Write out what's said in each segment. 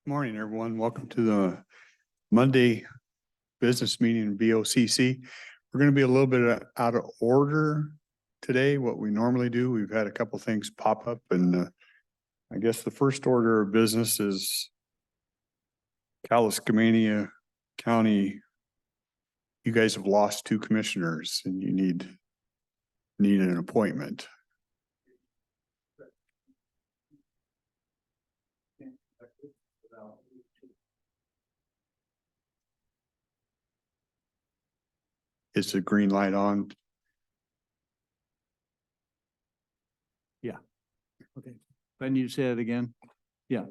Morning, everyone. Welcome to the Monday business meeting in BOCC. We're going to be a little bit out of order today, what we normally do. We've had a couple things pop up, and I guess the first order of business is Skamania County. You guys have lost 2 commissioners and you need an appointment. Is the green light on? Yeah. Okay. If I need to say it again. Yeah.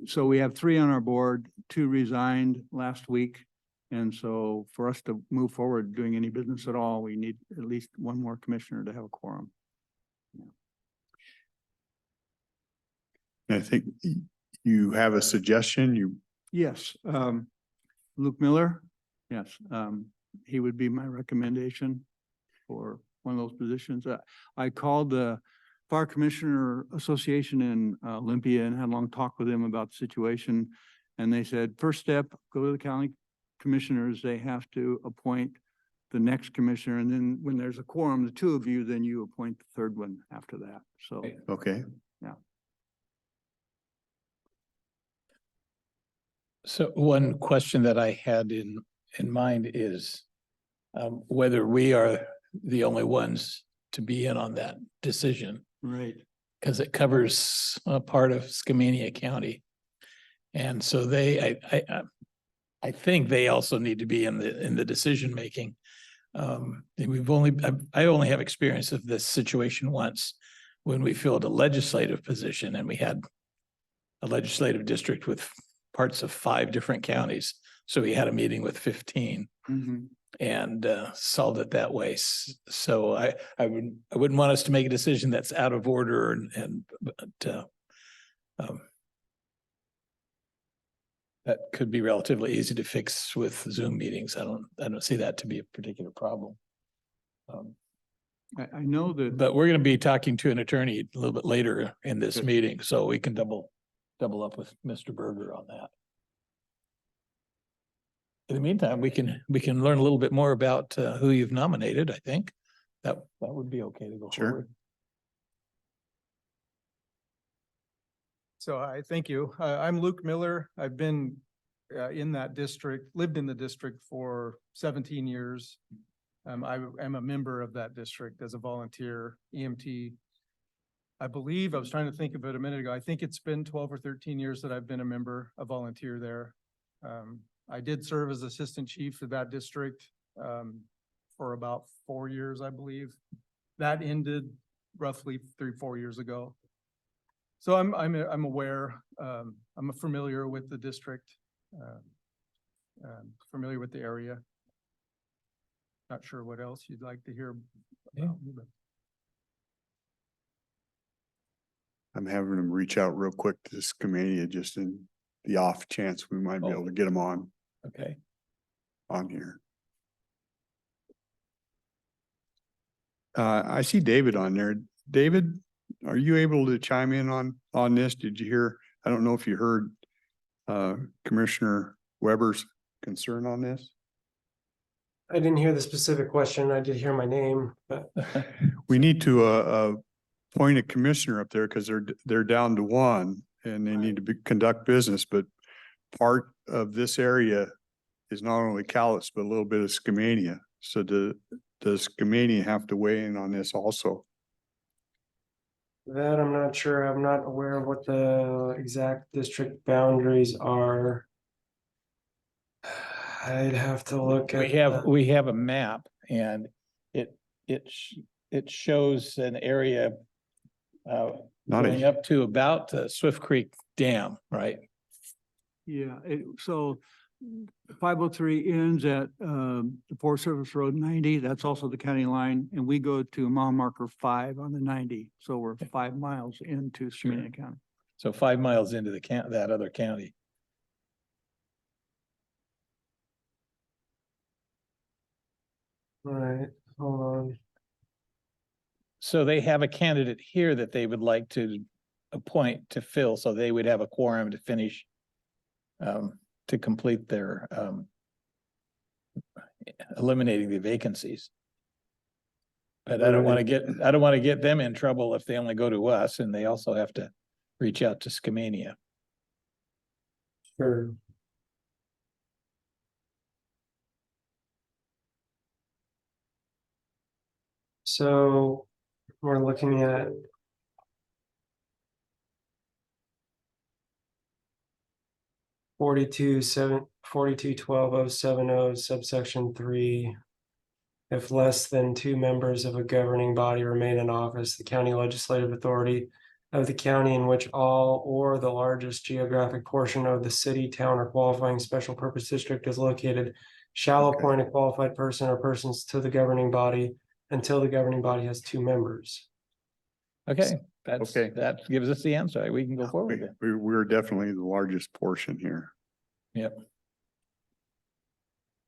So we have 3 on our board, 2 resigned last week. And so for us to move forward doing any business at all, we need at least 1 more commissioner to have a quorum. I think you have a suggestion. Yes. Luke Miller. Yes. He would be my recommendation for one of those positions. I called the Fire Commissioner Association in Olympia and had a long talk with them about the situation. And they said, first step, go to the county commissioners. They have to appoint the next commissioner. And then when there's a quorum, the 2 of you, then you appoint the 3rd one after that. So, Okay. yeah. So one question that I had in mind is whether we are the only ones to be in on that decision, Right. because it covers a part of Skamania County. And so I think they also need to be in the decision making. I only have experience of this situation once when we filled a legislative position and we had a legislative district with parts of 5 different counties. So we had a meeting with 15 and solved it that way. So I wouldn't want us to make a decision that's out of order but that could be relatively easy to fix with Zoom meetings. I don't see that to be a particular problem. I know that. But we're going to be talking to an attorney a little bit later in this meeting, so we can double up with Mr. Berger on that. In the meantime, we can learn a little bit more about who you've nominated. I think that would be okay to go forward. So I thank you. I'm Luke Miller. I've been in that district, lived in the district for 17 years. I am a member of that district as a volunteer EMT. I believe, I was trying to think of it a minute ago, I think it's been 12 or 13 years that I've been a volunteer there. I did serve as assistant chief of that district for about 4 years, I believe. That ended roughly 3-4 years ago. So I'm aware, I'm familiar with the district, familiar with the area. Not sure what else you'd like to hear about me, but. I'm having them reach out real quick to this committee just in the off chance we might be able to get them on here. I see David on there. David, are you able to chime in on this? Did you hear? I don't know if you heard Commissioner Weber's concern on this. I didn't hear the specific question. I did hear my name, but we need to appoint a commissioner up there because they're down to 1 and they need to conduct business. But part of this area is not only Calais, but a little bit of Skamania. So does Skamania have to weigh in on this also? that I'm not sure. I'm not aware of what the exact district boundaries are. I'd have to look at. We have a map, and it shows an area going up to about Swift Creek Dam, right? Yeah, so 503 ends at the Forest Service Road 90. That's also the county line, and we go to mile marker 5 on the 90. So we're 5 miles into Skamania County. So 5 miles into that other county. All right, hold on. So they have a candidate here that they would like to appoint to fill, so they would have a quorum to finish to complete their eliminating the vacancies. But I don't want to get them in trouble if they only go to us, and they also have to reach out to Skamania. Sure. So we're looking at (42) 12 subsection 3. If less than 2 members of a governing body remain in office, the county legislative authority of the county in which all or the largest geographic portion of the city, town, or qualifying special purpose district is located shall Okay. appoint a qualified person or persons to the governing body until the governing body has 2 members. Okay, Okay. that gives us the answer. We can go forward then. We're definitely the largest portion here. Yep.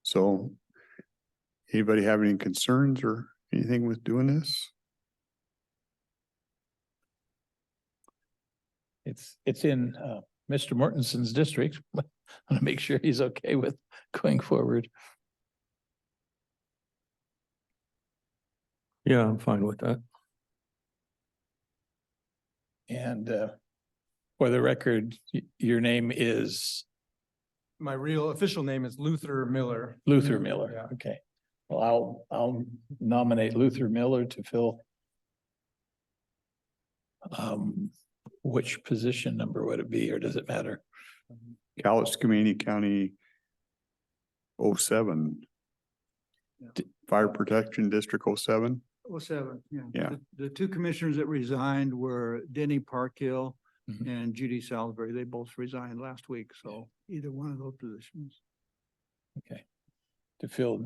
So anybody have any concerns or anything with doing this? It's in Mr. Mortenson's district. I want to make sure he's okay with going forward. Yeah, I'm fine with that. And for the record, your name is My real official name is Luther Miller. Luther Miller. Yeah. Okay. Well, I'll nominate Luther Miller to fill which position number would it be, or does it matter? Skamania County 07. Yeah. Fire Protection District 07. 07, yeah. Yeah. The two commissioners that resigned were Denny Parkhill Mhm. and Judy Salisbury. They both resigned last week, so either one of those positions. Okay. To fill,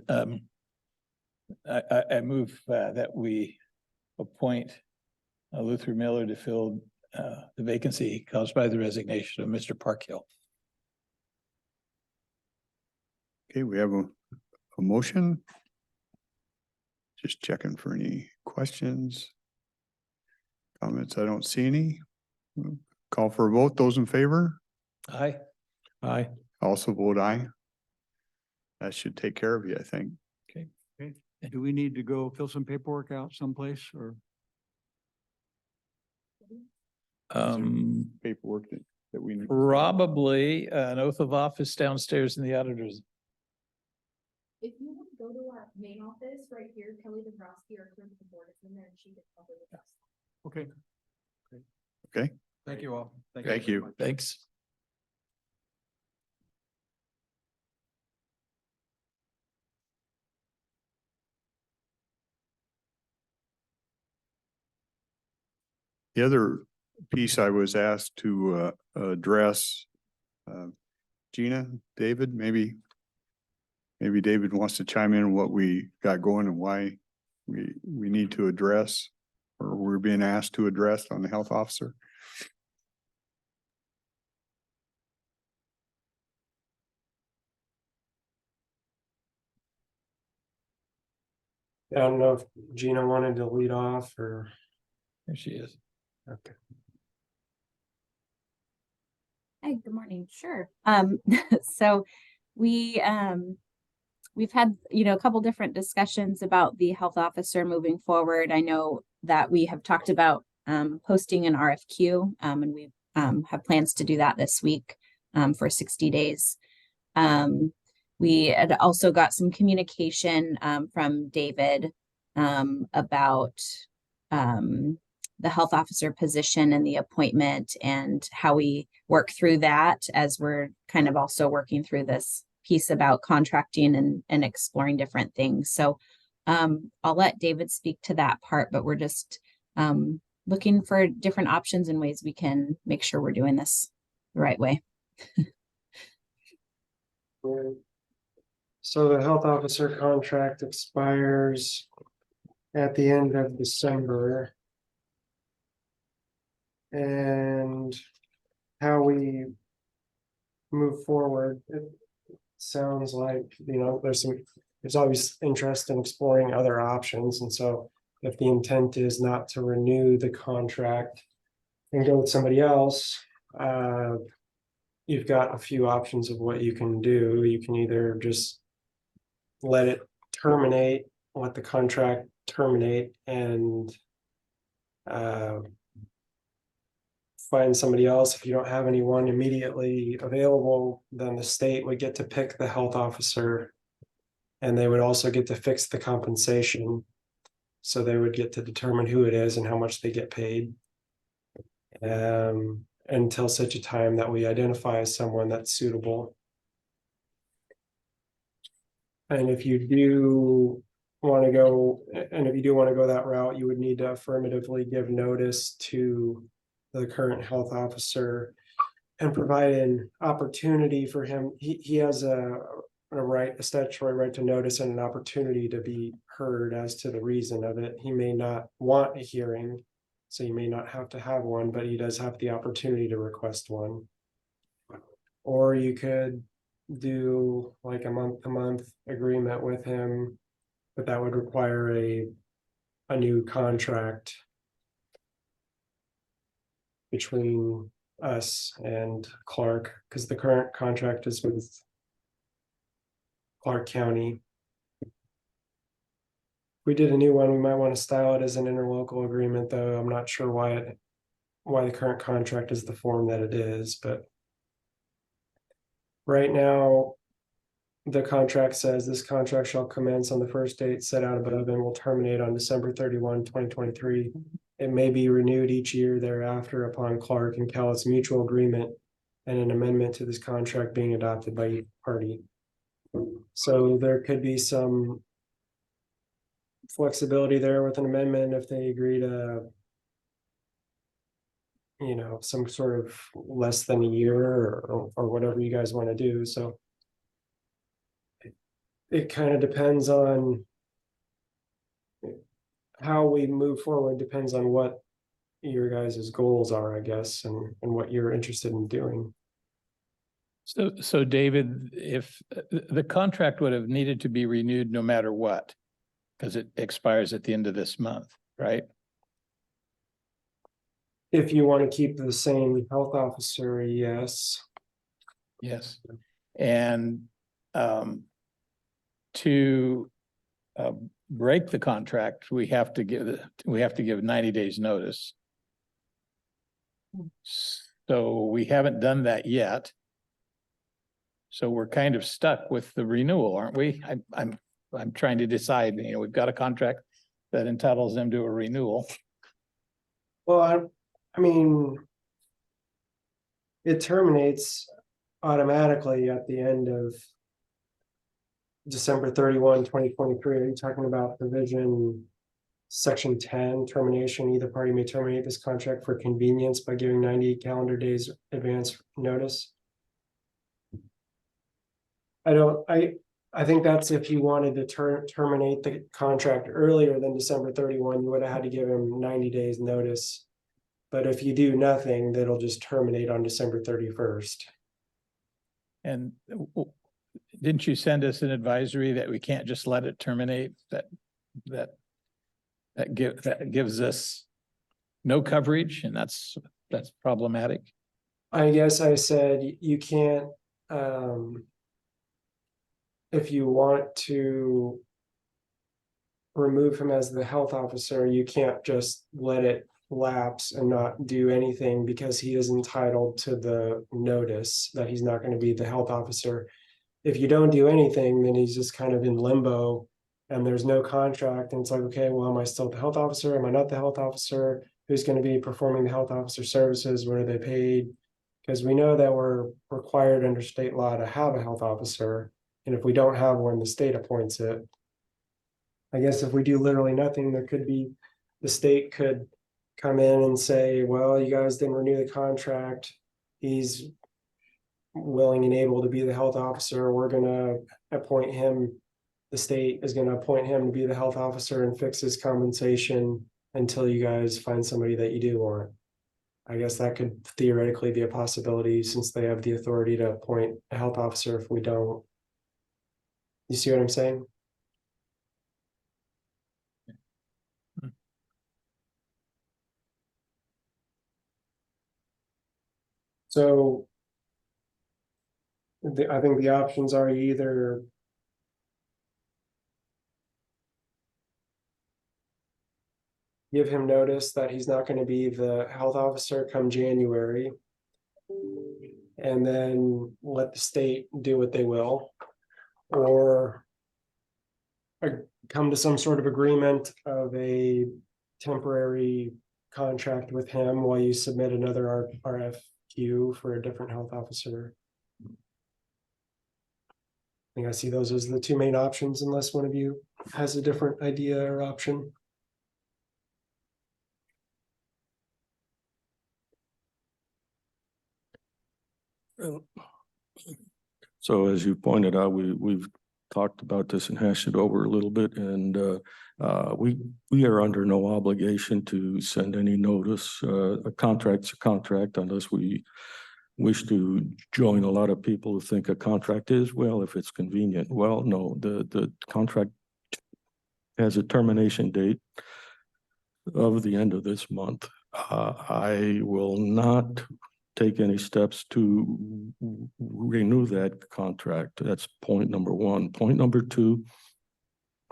I move that we appoint Luther Miller to fill the vacancy caused by the resignation of Mr. Parkhill. Okay, we have a motion. Just checking for any questions. Comments, I don't see any. Call for a vote. Those in favor? Aye. Aye. Also vote aye. That should take care of you, I think. Do we need to go fill some paperwork out someplace or? Paperwork that we need. Probably an oath of office downstairs in the auditor's. If you want to go to our main office right here, Kelly Dabrowski, our clerk of the board is in there and she could cover with us. Okay. Okay, Thank you all. thank you. Thanks. The other piece I was asked to address, Gina, David, maybe David wants to chime in on what we got going and why we need to address, or we're being asked to address on the health officer. I don't know if Gina wanted to lead off or. There she is. Okay. Hi, good morning. Sure. So we've had, a couple different discussions about the health officer moving forward. I know that we have talked about posting an RFQ, and we have plans to do that this week for 60 days. We had also got some communication from David about the health officer position and the appointment and how we work through that, as we're kind of also working through this piece about contracting and exploring different things. So I'll let David speak to that part, but we're just looking for different options and ways we can make sure we're doing this the right way. Right. So the health officer contract expires at the end of December. And how we move forward, it sounds like, there's always interest in exploring other options. And so if the intent is not to renew the contract and go with somebody else, you've got a few options of what you can do. You can either just let it terminate, let the contract terminate and find somebody else. If you don't have anyone immediately available, then the state would get to pick the health officer. And they would also get to fix the compensation. So they would get to determine who it is and how much they get paid. Until such a time that we identify someone that's suitable. And if you do want to go, that route, you would need to affirmatively give notice to the current health officer and provide an opportunity for him. He has a statutory right to notice and an opportunity to be heard as to the reason of it. He may not want a hearing, so you may not have to have one, but he does have the opportunity to request one. Or you could do like a month-to-month agreement with him, but that would require a new contract between us and Clark, because the current contract is with Clark County. If we did a new one, we might want to style it as an interlocal agreement, though. I'm not sure why the current contract is the form that it is, but right now, the contract says this contract shall commence on the first date set out above and will terminate on December 31, 2023. It may be renewed each year thereafter upon Clark and Callis mutual agreement and an amendment to this contract being adopted by each party. So there could be some flexibility there with an amendment if they agree to, some sort of less than a year or whatever you guys want to do. So it kind of depends on how we move forward, depends on what your guys' goals are, I guess, and what you're interested in doing. So David, if the contract would have needed to be renewed no matter what, because it expires at the end of this month, right? If you want to keep the same health officer, yes. Yes. And to break the contract, we have to give 90 days notice. So we haven't done that yet. So we're kind of stuck with the renewal, aren't we? I'm trying to decide, we've got a contract that entitles them to a renewal. Well, I mean, it terminates automatically at the end of December 31, 2023. Are you talking about provision section 10 termination? Either party may terminate this contract for convenience by giving 90 calendar days advance notice. I think that's if you wanted to terminate the contract earlier than December 31, you would have had to give him 90 days notice. But if you do nothing, that'll just terminate on December 31st. And didn't you send us an advisory that we can't just let it terminate? That gives us no coverage, and that's problematic. I guess I said you can't, if you want to remove him as the health officer, you can't just let it lapse and not do anything because he is entitled to the notice that he's not going to be the health officer. If you don't do anything, then he's just kind of in limbo and there's no contract. And it's like, okay, well, am I still the health officer? Am I not the health officer? Who's going to be performing the health officer services? What are they paid? Because we know that we're required under state law to have a health officer. And if we don't have one, the state appoints it. I guess if we do literally nothing, the state could come in and say, well, you guys didn't renew the contract. He's willing and able to be the health officer. We're going to appoint him. The state is going to appoint him to be the health officer and fix his compensation until you guys find somebody that you do want. I guess that could theoretically be a possibility since they have the authority to appoint a health officer if we don't. You see what I'm saying? So I think the options are either give him notice that he's not going to be the health officer come January, and then let the state do what they will, or come to some sort of agreement of a temporary contract with him while you submit another RFQ for a different health officer. I think I see those as the two main options, unless one of you has a different idea or option. So as you pointed out, we've talked about this and hashed it over a little bit, and we are under no obligation to send any notice. A contract's a contract unless we wish to join a lot of people who think a contract is, well, if it's convenient. Well, no, the contract has a termination date of the end of this month. I will not take any steps to renew that contract. That's point number one. Point number two,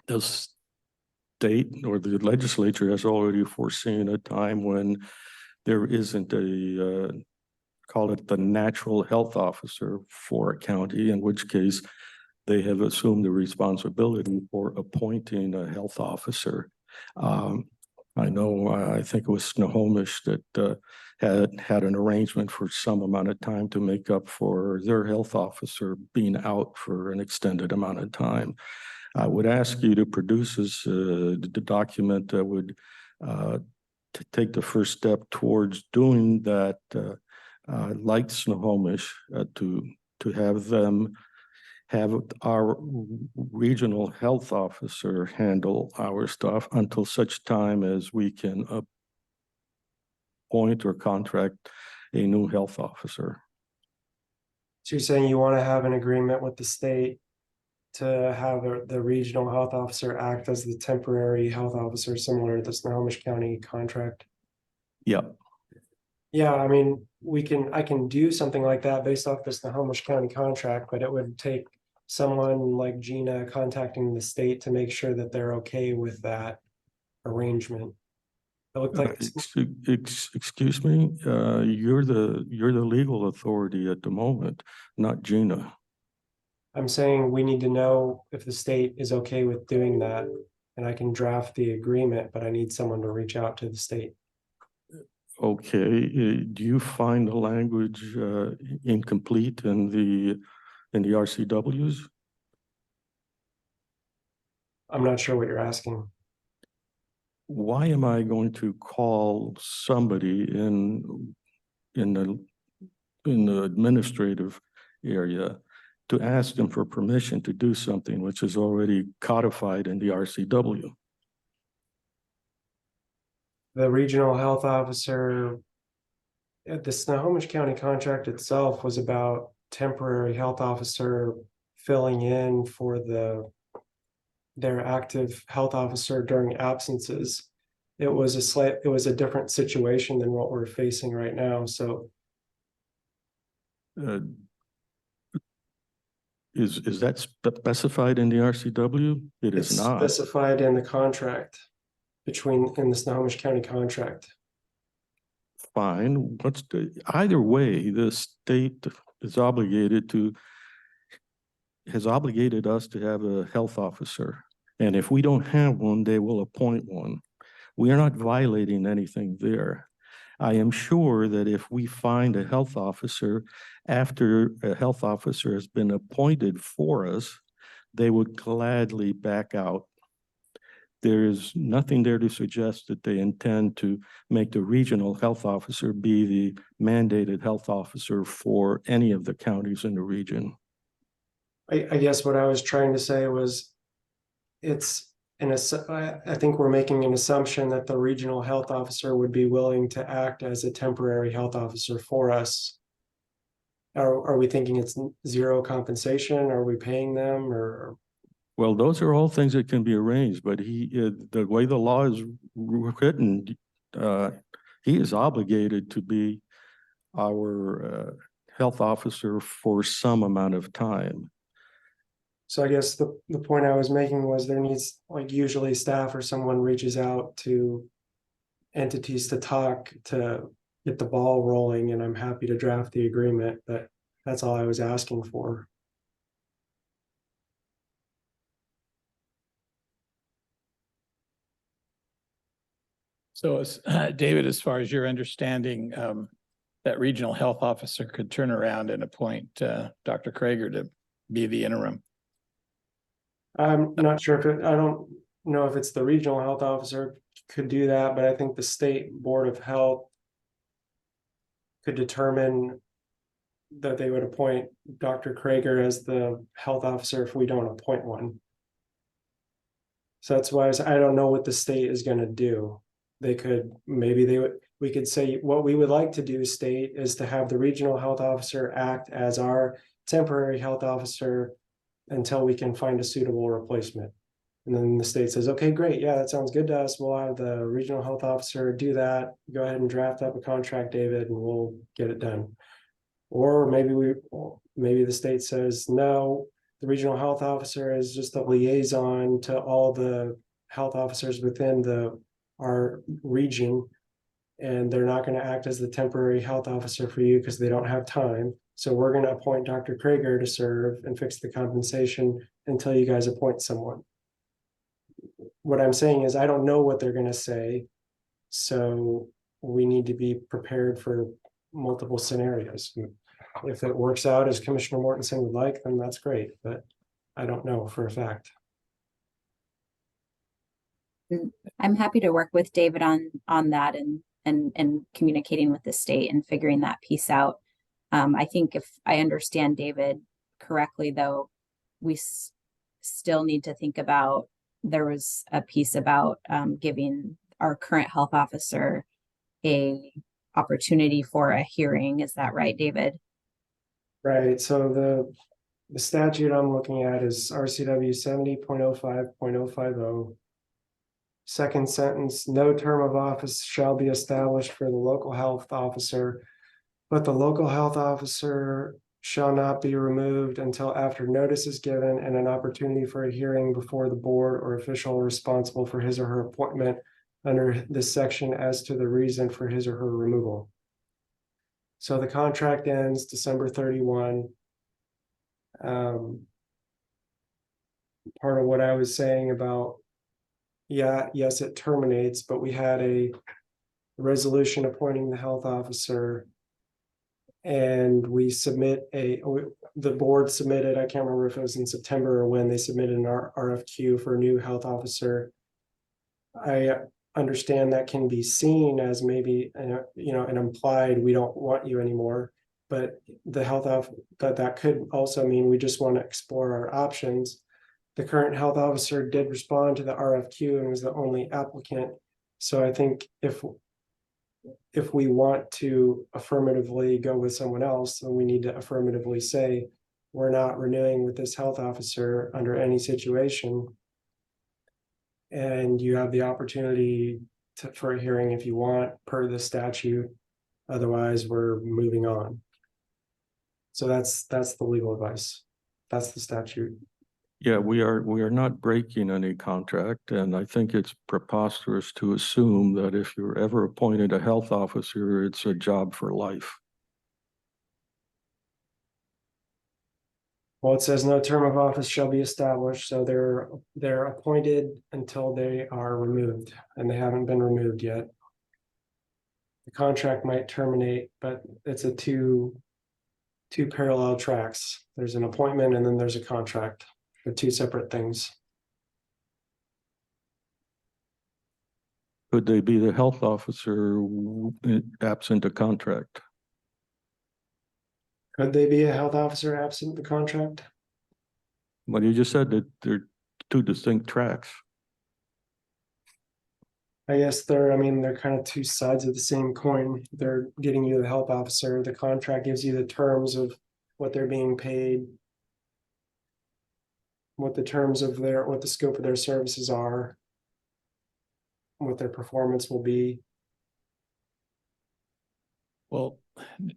the state or the legislature has already foreseen a time when there isn't a, call it the natural health officer for a county, in which case they have assumed the responsibility for appointing a health officer. I know, I think it was Snohomish that had an arrangement for some amount of time to make up for their health officer being out for an extended amount of time. I would ask you to produce us the document that would to take the first step towards doing that, like Snohomish, to have them have our regional health officer handle our stuff until such time as we can appoint or contract a new health officer. So you're saying you want to have an agreement with the state to have the regional health officer act as the temporary health officer, similar to the Snohomish County contract? Yeah. Yeah, I mean, I can do something like that based off the Snohomish County contract, but it would take someone like Gina contacting the state to make sure that they're okay with that arrangement. It looked like Excuse me, you're the legal authority at the moment, not Gina. I'm saying we need to know if the state is okay with doing that, and I can draft the agreement, but I need someone to reach out to the state. Okay, do you find the language incomplete in the RCWs? I'm not sure what you're asking. Why am I going to call somebody in the administrative area to ask them for permission to do something which is already codified in the RCW? The regional health officer, the Snohomish County contract itself was about temporary health officer filling in for their active health officer during absences. It was a different situation than what we're facing right now. So Is that specified in the RCW? It is it's not. specified in the contract in the Snohomish County contract. Fine. Either way, the state is has obligated us to have a health officer. And if we don't have one, they will appoint one. We are not violating anything there. I am sure that if we find a health officer after a health officer has been appointed for us, they would gladly back out. There is nothing there to suggest that they intend to make the regional health officer be the mandated health officer for any of the counties in the region. I guess what I was trying to say was I think we're making an assumption that the regional health officer would be willing to act as a temporary health officer for us. Are we thinking it's zero compensation? Are we paying them or? Well, those are all things that can be arranged, but the way the law is written, he is obligated to be our health officer for some amount of time. So I guess the point I was making was there needs, like usually staff or someone reaches out to entities to talk to get the ball rolling, and I'm happy to draft the agreement, but that's all I was asking for. So as David, as far as your understanding, that regional health officer could turn around and appoint Dr. Krager to be the interim. I'm not sure if I don't know if it's the regional health officer could do that, but I think the state board of health could determine that they would appoint Dr. Krager as the health officer if we don't appoint one. So that's why I don't know what the state is going to do. They could, we could say what we would like to do, state, is to have the regional health officer act as our temporary health officer until we can find a suitable replacement. And then the state says, okay, great, yeah, that sounds good to us. We'll have the regional health officer do that. Go ahead and draft up a contract, David, and we'll get it done. Or maybe the state says, no, the regional health officer is just a liaison to all the health officers within our region, and they're not going to act as the temporary health officer for you because they don't have time. So we're going to appoint Dr. Krager to serve and fix the compensation until you guys appoint someone. What I'm saying is I don't know what they're going to say, so we need to be prepared for multiple scenarios. If it works out as Commissioner Mortensen would like, then that's great, but I don't know for a fact. I'm happy to work with David on that and communicating with the state and figuring that piece out. I think if I understand David correctly, though, we still need to think about, there was a piece about giving our current health officer a opportunity for a hearing. Is that right, David? Right, so the statute I'm looking at is RCW 70.05.050. Second sentence, no term of office shall be established for the local health officer, but the local health officer shall not be removed until after notice is given and an opportunity for a hearing before the board or official responsible for his or her appointment under this section as to the reason for his or her removal. So the contract ends December 31. Part of what I was saying about, yes, it terminates, but we had a resolution appointing the health officer, and the board submitted, I can't remember if it was in September or when they submitted an RFQ for a new health officer. I understand that can be seen as maybe, an implied, we don't want you anymore, but that could also mean we just want to explore our options. The current health officer did respond to the RFQ and was the only applicant. So I think if we want to affirmatively go with someone else, then we need to affirmatively say, we're not renewing with this health officer under any situation. And you have the opportunity for a hearing if you want, per the statute. Otherwise, we're moving on. So that's the legal advice. That's the statute. Yeah, we are not breaking any contract, and I think it's preposterous to assume that if you're ever appointed a health officer, it's a job for life. Well, it says no term of office shall be established, so they're appointed until they are removed, and they haven't been removed yet. The contract might terminate, but it's a two parallel tracks. There's an appointment and then there's a contract. They're two separate things. Could they be the health officer absent a contract? Could they be a health officer absent the contract? Well, you just said that they're two distinct tracks. I guess they're kind of two sides of the same coin. They're getting you the health officer. The contract gives you the terms of what they're being paid, what the scope of their services are, what their performance will be. Well,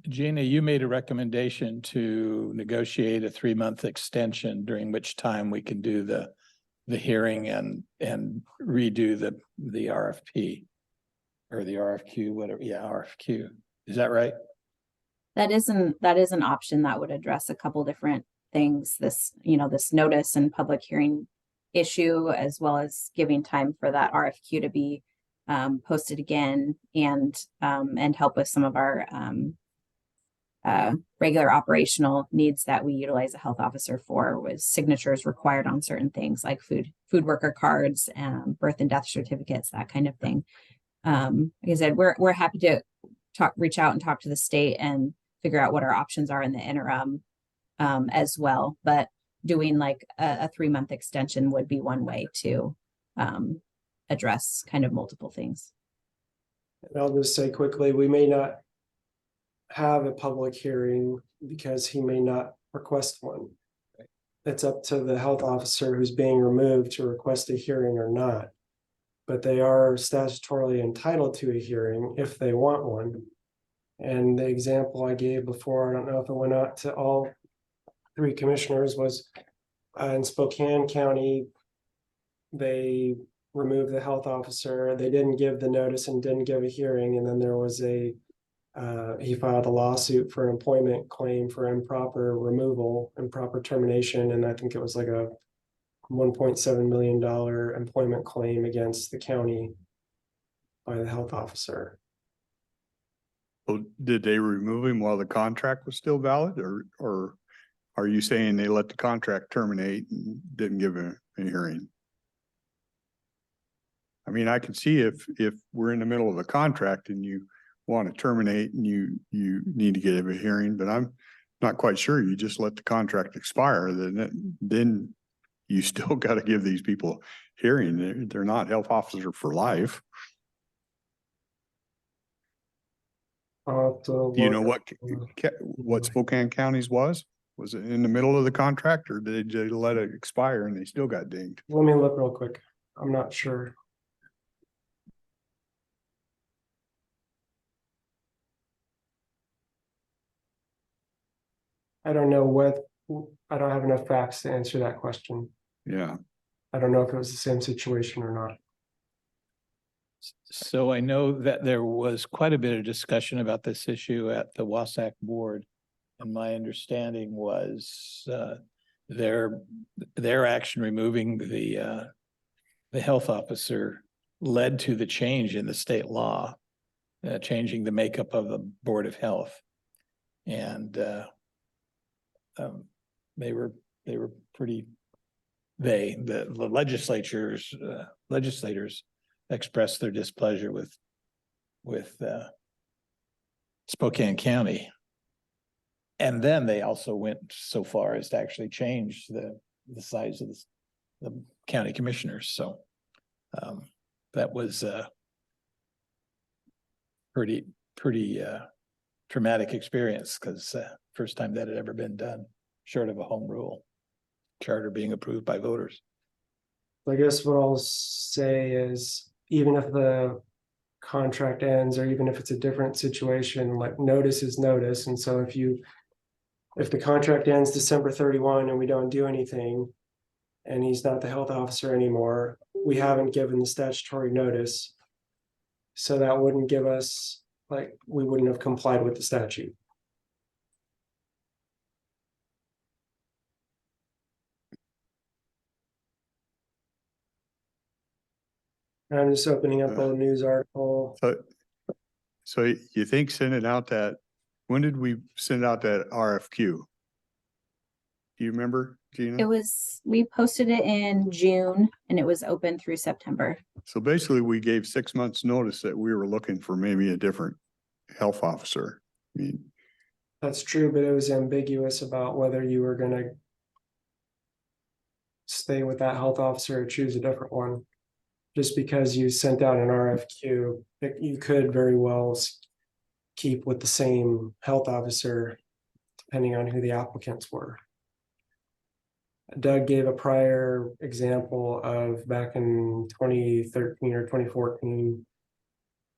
Gina, you made a recommendation to negotiate a 3-month extension, during which time we can do the hearing and redo the RFP. Or the RFQ, whatever, yeah, RFQ. Is that right? That is an option that would address a couple different things. This, this notice and public hearing issue, as well as giving time for that RFQ to be posted again and help with some of our regular operational needs that we utilize a health officer for, with signatures required on certain things like food worker cards, birth and death certificates, that kind of thing. Like I said, we're happy to reach out and talk to the state and figure out what our options are in the interim as well. But doing like a 3-month extension would be one way to address kind of multiple things. And I'll just say quickly, we may not have a public hearing because he may not request one. It's up to the health officer who's being removed to request a hearing or not. But they are statutorily entitled to a hearing if they want one. And the example I gave before, I don't know if it went out to all 3 commissioners, was in Spokane County, they removed the health officer. They didn't give the notice and didn't give a hearing. And then there was he filed a lawsuit for an employment claim for improper removal, improper termination. And I think it was like a $1.7 million employment claim against the county by the health officer. Well, did they remove him while the contract was still valid, or are you saying they let the contract terminate and didn't give a hearing? I mean, I can see if we're in the middle of a contract and you want to terminate and you need to give a hearing, but I'm not quite sure. You just let the contract expire, then you still got to give these people hearing. They're not health officer for life. Do you know what Spokane County's was? Was it in the middle of the contract, or did they let it expire and they still got dinged? Let me look real quick. I'm not sure. I don't know I don't have enough facts to answer that question. Yeah. I don't know if it was the same situation or not. So I know that there was quite a bit of discussion about this issue at the Wasatch board. And my understanding was their action removing the health officer led to the change in the state law, changing the makeup of the Board of Health. And the legislators expressed their displeasure with Spokane County. And then they also went so far as to actually change the size of the county commissioners. So that was pretty traumatic experience, because first time that had ever been done, short of a home rule charter being approved by voters. I guess what I'll say is, even if the contract ends, or even if it's a different situation, like notice is notice. And so if the contract ends December 31 and we don't do anything, and he's not the health officer anymore, we haven't given the statutory notice. So that wouldn't give us, like, we wouldn't have complied with the statute. I'm just opening up a news article. So you think when did we send out that RFQ? Do you remember, Gina? We posted it in June and it was open through September. So basically we gave 6 months notice that we were looking for maybe a different health officer. I mean, That's true, but it was ambiguous about whether you were gonna stay with that health officer or choose a different one. Just because you sent out an RFQ, you could very well keep with the same health officer, depending on who the applicants were. Doug gave a prior example of back in 2013 or 2014.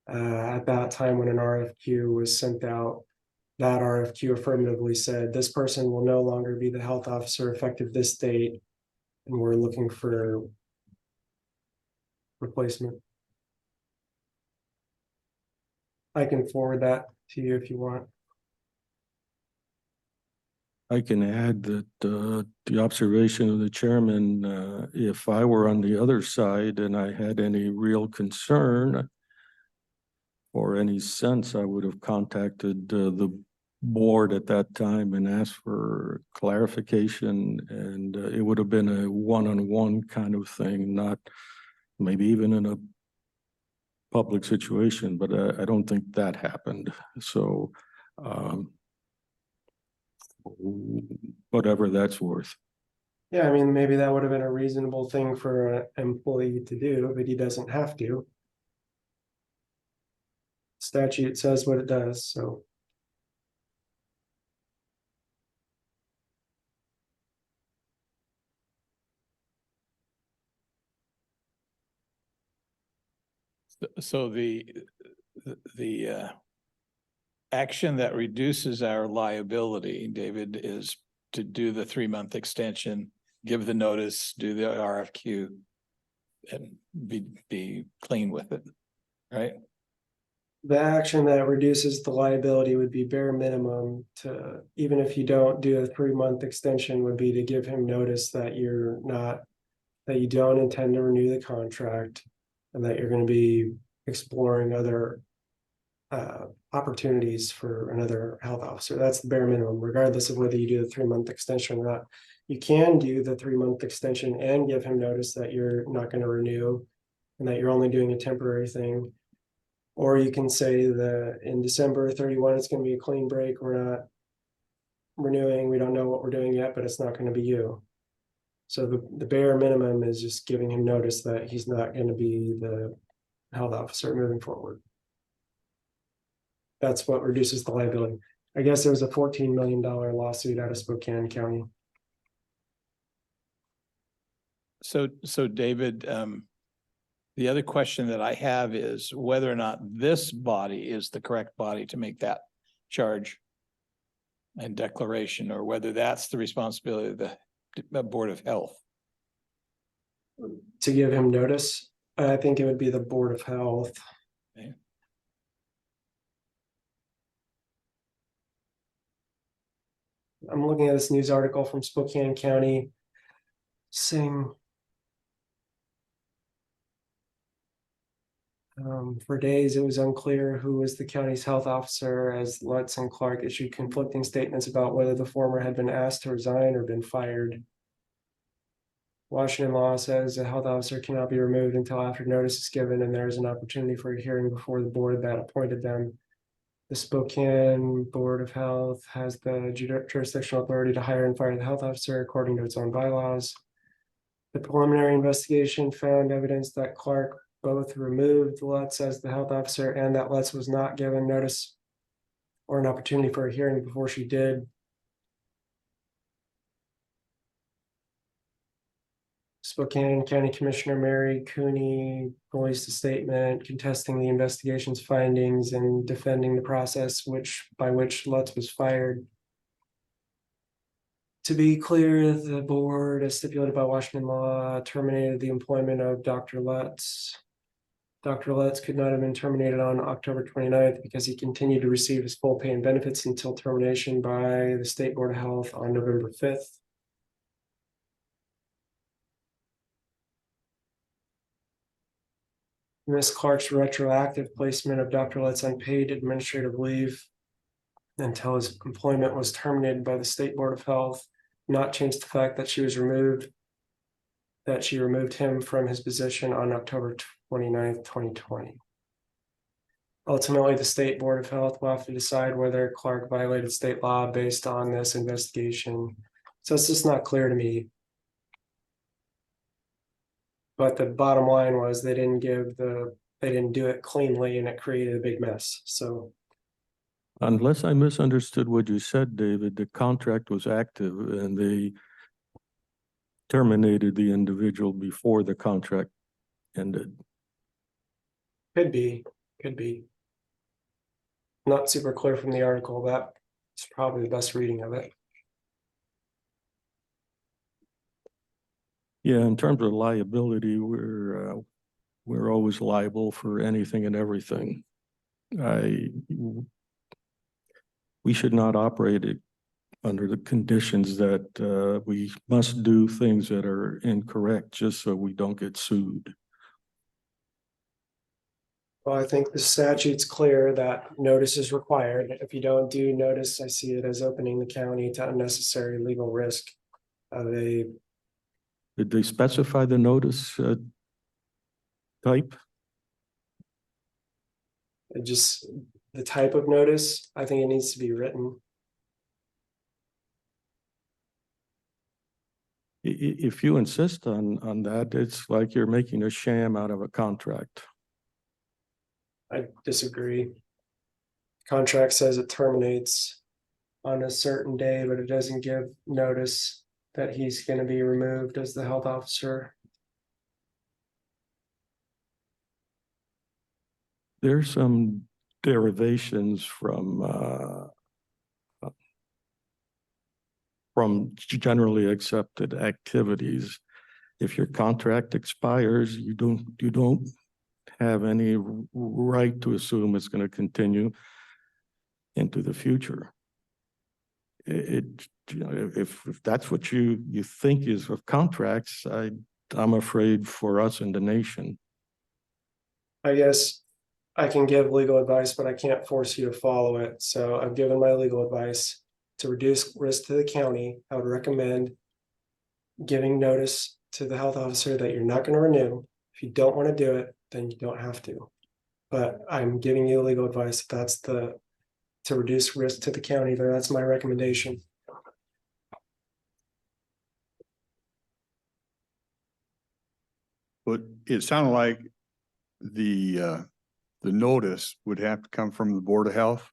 At that time when an RFQ was sent out, that RFQ affirmatively said, this person will no longer be the health officer effective this date. And we're looking for replacement. I can forward that to you if you want. I can add that the observation of the chairman, if I were on the other side and I had any real concern or any sense, I would have contacted the board at that time and asked for clarification, and it would have been a one-on-one kind of thing, not maybe even in a public situation, but I don't think that happened. So whatever that's worth. Yeah, I mean, maybe that would have been a reasonable thing for an employee to do, but he doesn't have to. Statute says what it does, so. So the action that reduces our liability, David, is to do the 3-month extension, give the notice, do the RFQ, and be clean with it, right? The action that reduces the liability would be bare minimum to, even if you don't do a 3-month extension, would be to give him notice that you're not, that you don't intend to renew the contract and that you're going to be exploring other opportunities for another health officer. That's the bare minimum, regardless of whether you do the 3-month extension or not. You can do the 3-month extension and give him notice that you're not going to renew and that you're only doing a temporary thing. Or you can say that in December 31, it's going to be a clean break. We're not renewing. We don't know what we're doing yet, but it's not going to be you. So the bare minimum is just giving him notice that he's not going to be the health officer moving forward. That's what reduces the liability. I guess there was a $14 million lawsuit out of Spokane County. So David, the other question that I have is whether or not this body is the correct body to make that charge and declaration, or whether that's the responsibility of the Board of Health. To give him notice, I think it would be the Board of Health. Okay. I'm looking at this news article from Spokane County saying for days it was unclear who was the county's health officer, as Lutz and Clark issued conflicting statements about whether the former had been asked to resign or been fired. Washington law says a health officer cannot be removed until after notice is given and there is an opportunity for a hearing before the board that appointed them. The Spokane Board of Health has the jurisdictional authority to hire and fire the health officer according to its own bylaws. The preliminary investigation found evidence that Clark both removed Lutz as the health officer and that Lutz was not given notice or an opportunity for a hearing before she did. Spokane County Commissioner Mary Cooney released a statement contesting the investigation's findings and defending the process by which Lutz was fired. To be clear, the board, as stipulated by Washington law, terminated the employment of Dr. Lutz. Dr. Lutz could not have been terminated on October 29th because he continued to receive his full pay and benefits until termination by the State Board of Health on November 5th. Ms. Clark's retroactive placement of Dr. Lutz on paid administrative leave until his employment was terminated by the State Board of Health not change the fact that she removed him from his position on October 29th, 2020. Ultimately, the State Board of Health will have to decide whether Clark violated state law based on this investigation. So it's just not clear to me. But the bottom line was they didn't do it cleanly and it created a big mess. So Unless I misunderstood what you said, David, the contract was active and they terminated the individual before the contract ended. could be. Not super clear from the article. That It's probably the best reading of it. Yeah, in terms of liability, we're always liable for anything and everything. We should not operate it under the conditions that we must do things that are incorrect just so we don't get sued. Well, I think the statute's clear that notice is required. If you don't do notice, I see it as opening the county to unnecessary legal risk of a, Did they specify the notice type? just the type of notice. I think it needs to be written. If you insist on that, it's like you're making a sham out of a contract. I disagree. Contract says it terminates on a certain day, but it doesn't give notice that he's going to be removed as the health officer. There's some derivations from generally accepted activities. If your contract expires, you don't have any right to assume it's going to continue into the future. If that's what you think is of contracts, I'm afraid for us in the nation. I guess I can give legal advice, but I can't force you to follow it. So I've given my legal advice. To reduce risk to the county, I would recommend giving notice to the health officer that you're not going to renew. If you don't want to do it, then you don't have to. But I'm giving you legal advice. If that's to reduce risk to the county, then that's my recommendation. But it sounded like the notice would have to come from the Board of Health.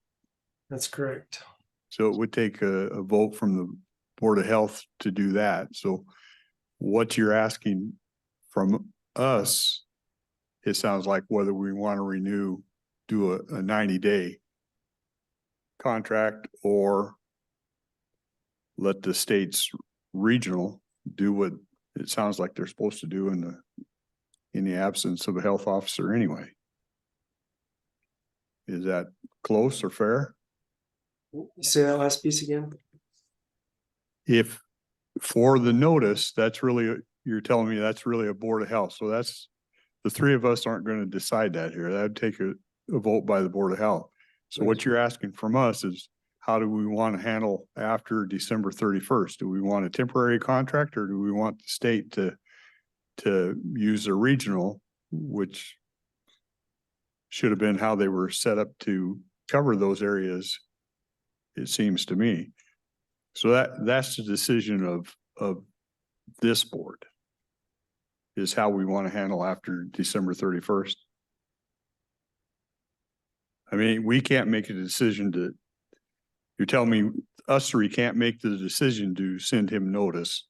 That's correct. So it would take a vote from the Board of Health to do that. So what you're asking from us, it sounds like whether we want to renew, do a 90-day contract or let the state's regional do what it sounds like they're supposed to do in the absence of a health officer anyway. Is that close or fair? You say that last piece again? If for the notice, that's really, you're telling me that's really a Board of Health. So that's, the three of us aren't going to decide that here. That'd take a vote by the Board of Health. So what you're asking from us is, how do we want to handle after December 31st? Do we want a temporary contract or do we want the state to use a regional, which should have been how they were set up to cover those areas, it seems to me. So that's the decision of this board, is how we want to handle after December 31st. I mean, we can't make a decision to, you're telling me us three can't make the decision to send him notice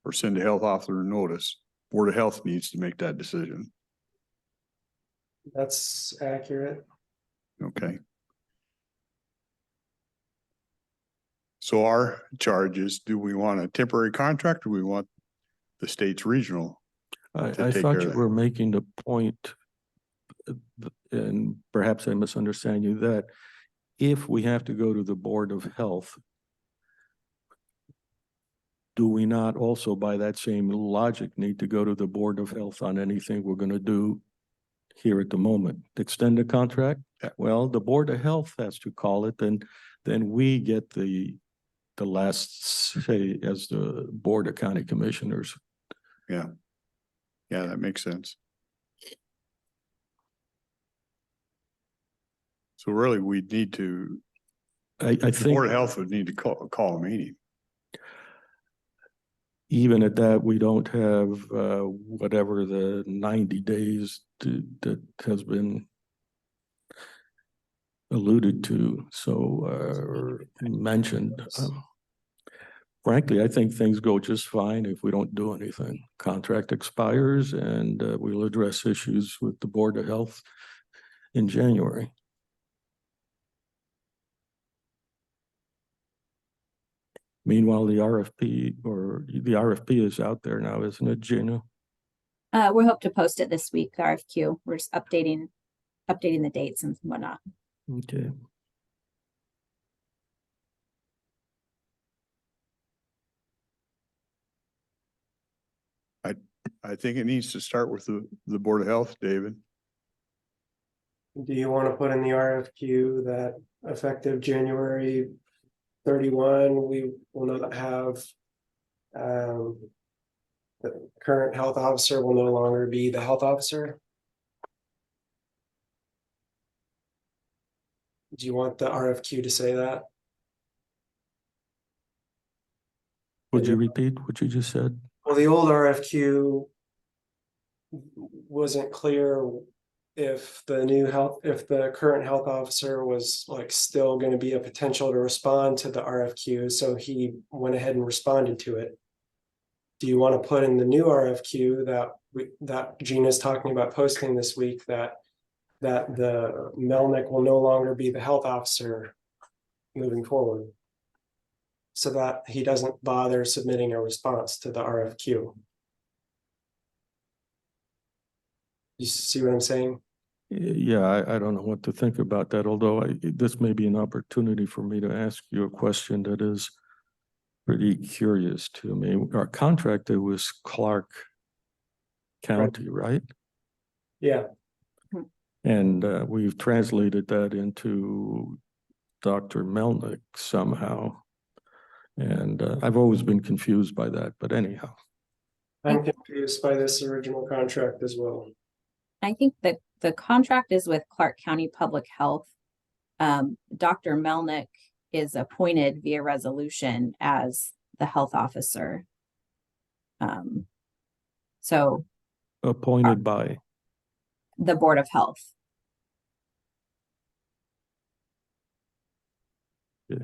or send a health officer notice. Board of Health needs to make that decision. That's accurate. Okay. So our charge is, do we want a temporary contract or do we want the state's regional? I take thought care you of were making the point, and perhaps I misunderstand you, that if we have to go to the Board of Health, do we not also, by that same logic, need to go to the Board of Health on anything we're going to do here at the moment? Extend the contract? Yeah. Well, the Board of Health has to call it, then we get the last say as the Board of County Commissioners. Yeah. Yeah, that makes sense. So really, we need to, I the think Board of Health would need to call a meeting. even at that, we don't have whatever the 90 days that has been alluded to, or mentioned. Frankly, I think things go just fine if we don't do anything. Contract expires and we'll address issues with the Board of Health in January. Meanwhile, the RFP is out there now, isn't it, Gina? We hope to post it this week, the RFQ. We're just updating the dates and whatnot. Okay. I think it needs to start with the Board of Health, David. Do you want to put in the RFQ that effective January 31, we will not have the current health officer will no longer be the health officer? Do you want the RFQ to say that? Would you repeat what you just said? Well, the old RFQ wasn't clear if the current health officer was like still going to be a potential to respond to the RFQ, so he went ahead and responded to it. Do you want to put in the new RFQ that Gina's talking about posting this week, that the Melnick will no longer be the health officer moving forward, so that he doesn't bother submitting a response to the RFQ? You see what I'm saying? Yeah, I don't know what to think about that, although this may be an opportunity for me to ask you a question that is pretty curious to me. Our contractor was Clark County, right? Yeah. And we've translated that into Dr. Melnick somehow. And I've always been confused by that, but anyhow. I'm confused by this original contract as well. I think that the contract is with Clark County Public Health. Dr. Melnick is appointed via resolution as the health officer. So Appointed by. the Board of Health. Yeah.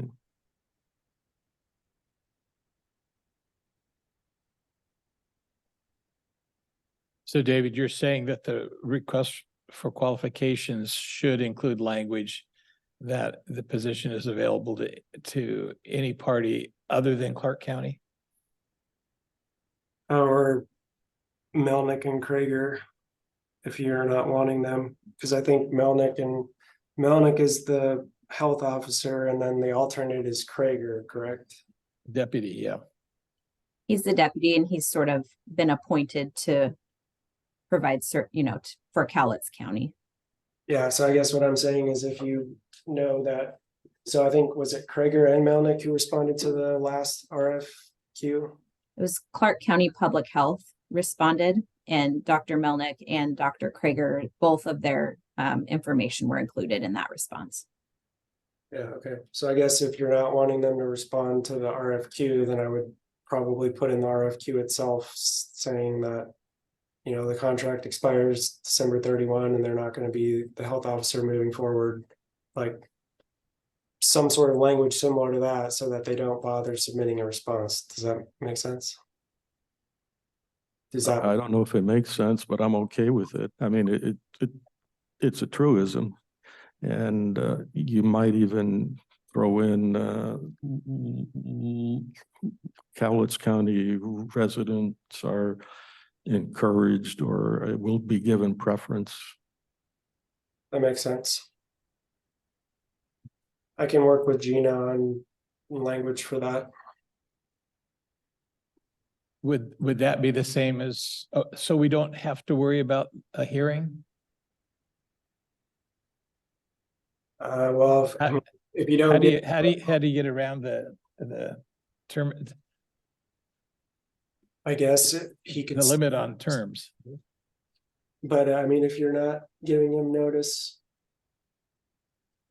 So David, you're saying that the request for qualifications should include language that the position is available to any party other than Clark County? Or Melnick and Krager, if you're not wanting them, because I think Melnick is the health officer, and then the alternate is Krager, correct? Deputy, yeah. He's the deputy and he's sort of been appointed to provide for Cowlitz County. Yeah, so I guess what I'm saying is if you know that, so I think, was it Krager and Melnick who responded to the last RFQ? It was Clark County Public Health responded, and Dr. Melnick and Dr. Krager, both of their information were included in that response. Yeah, okay. So I guess if you're not wanting them to respond to the RFQ, then I would probably put in the RFQ itself saying that, you know, the contract expires December 31 and they're not going to be the health officer moving forward, like some sort of language similar to that, so that they don't bother submitting a response. Does that make sense? Does that? I don't know if it makes sense, but I'm okay with it. I mean, it's a truism. And you might even throw in Cowlitz County residents are encouraged or will be given preference. That makes sense. I can work with Gina on language for that. Would that be the same as, so we don't have to worry about a hearing? Well, if you don't How do you get around the term, I guess he could. the limit on terms? But I mean, if you're not giving him notice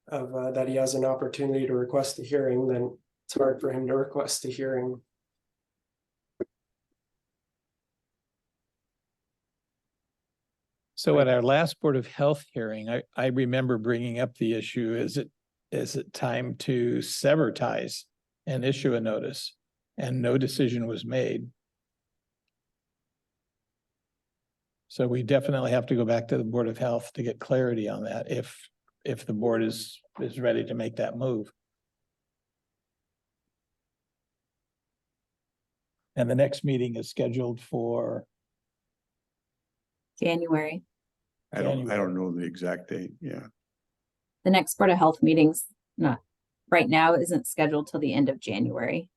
of that he has an opportunity to request a hearing, then it's hard for him to request a hearing. So at our last Board of Health hearing, I remember bringing up the issue, is it time to sever ties and issue a notice? And no decision was made. So we definitely have to go back to the Board of Health to get clarity on that if the board is ready to make that move. And the next meeting is scheduled for, January. I don't January. know the exact date. Yeah. The next Board of Health meeting's not, right now isn't scheduled till the end of January.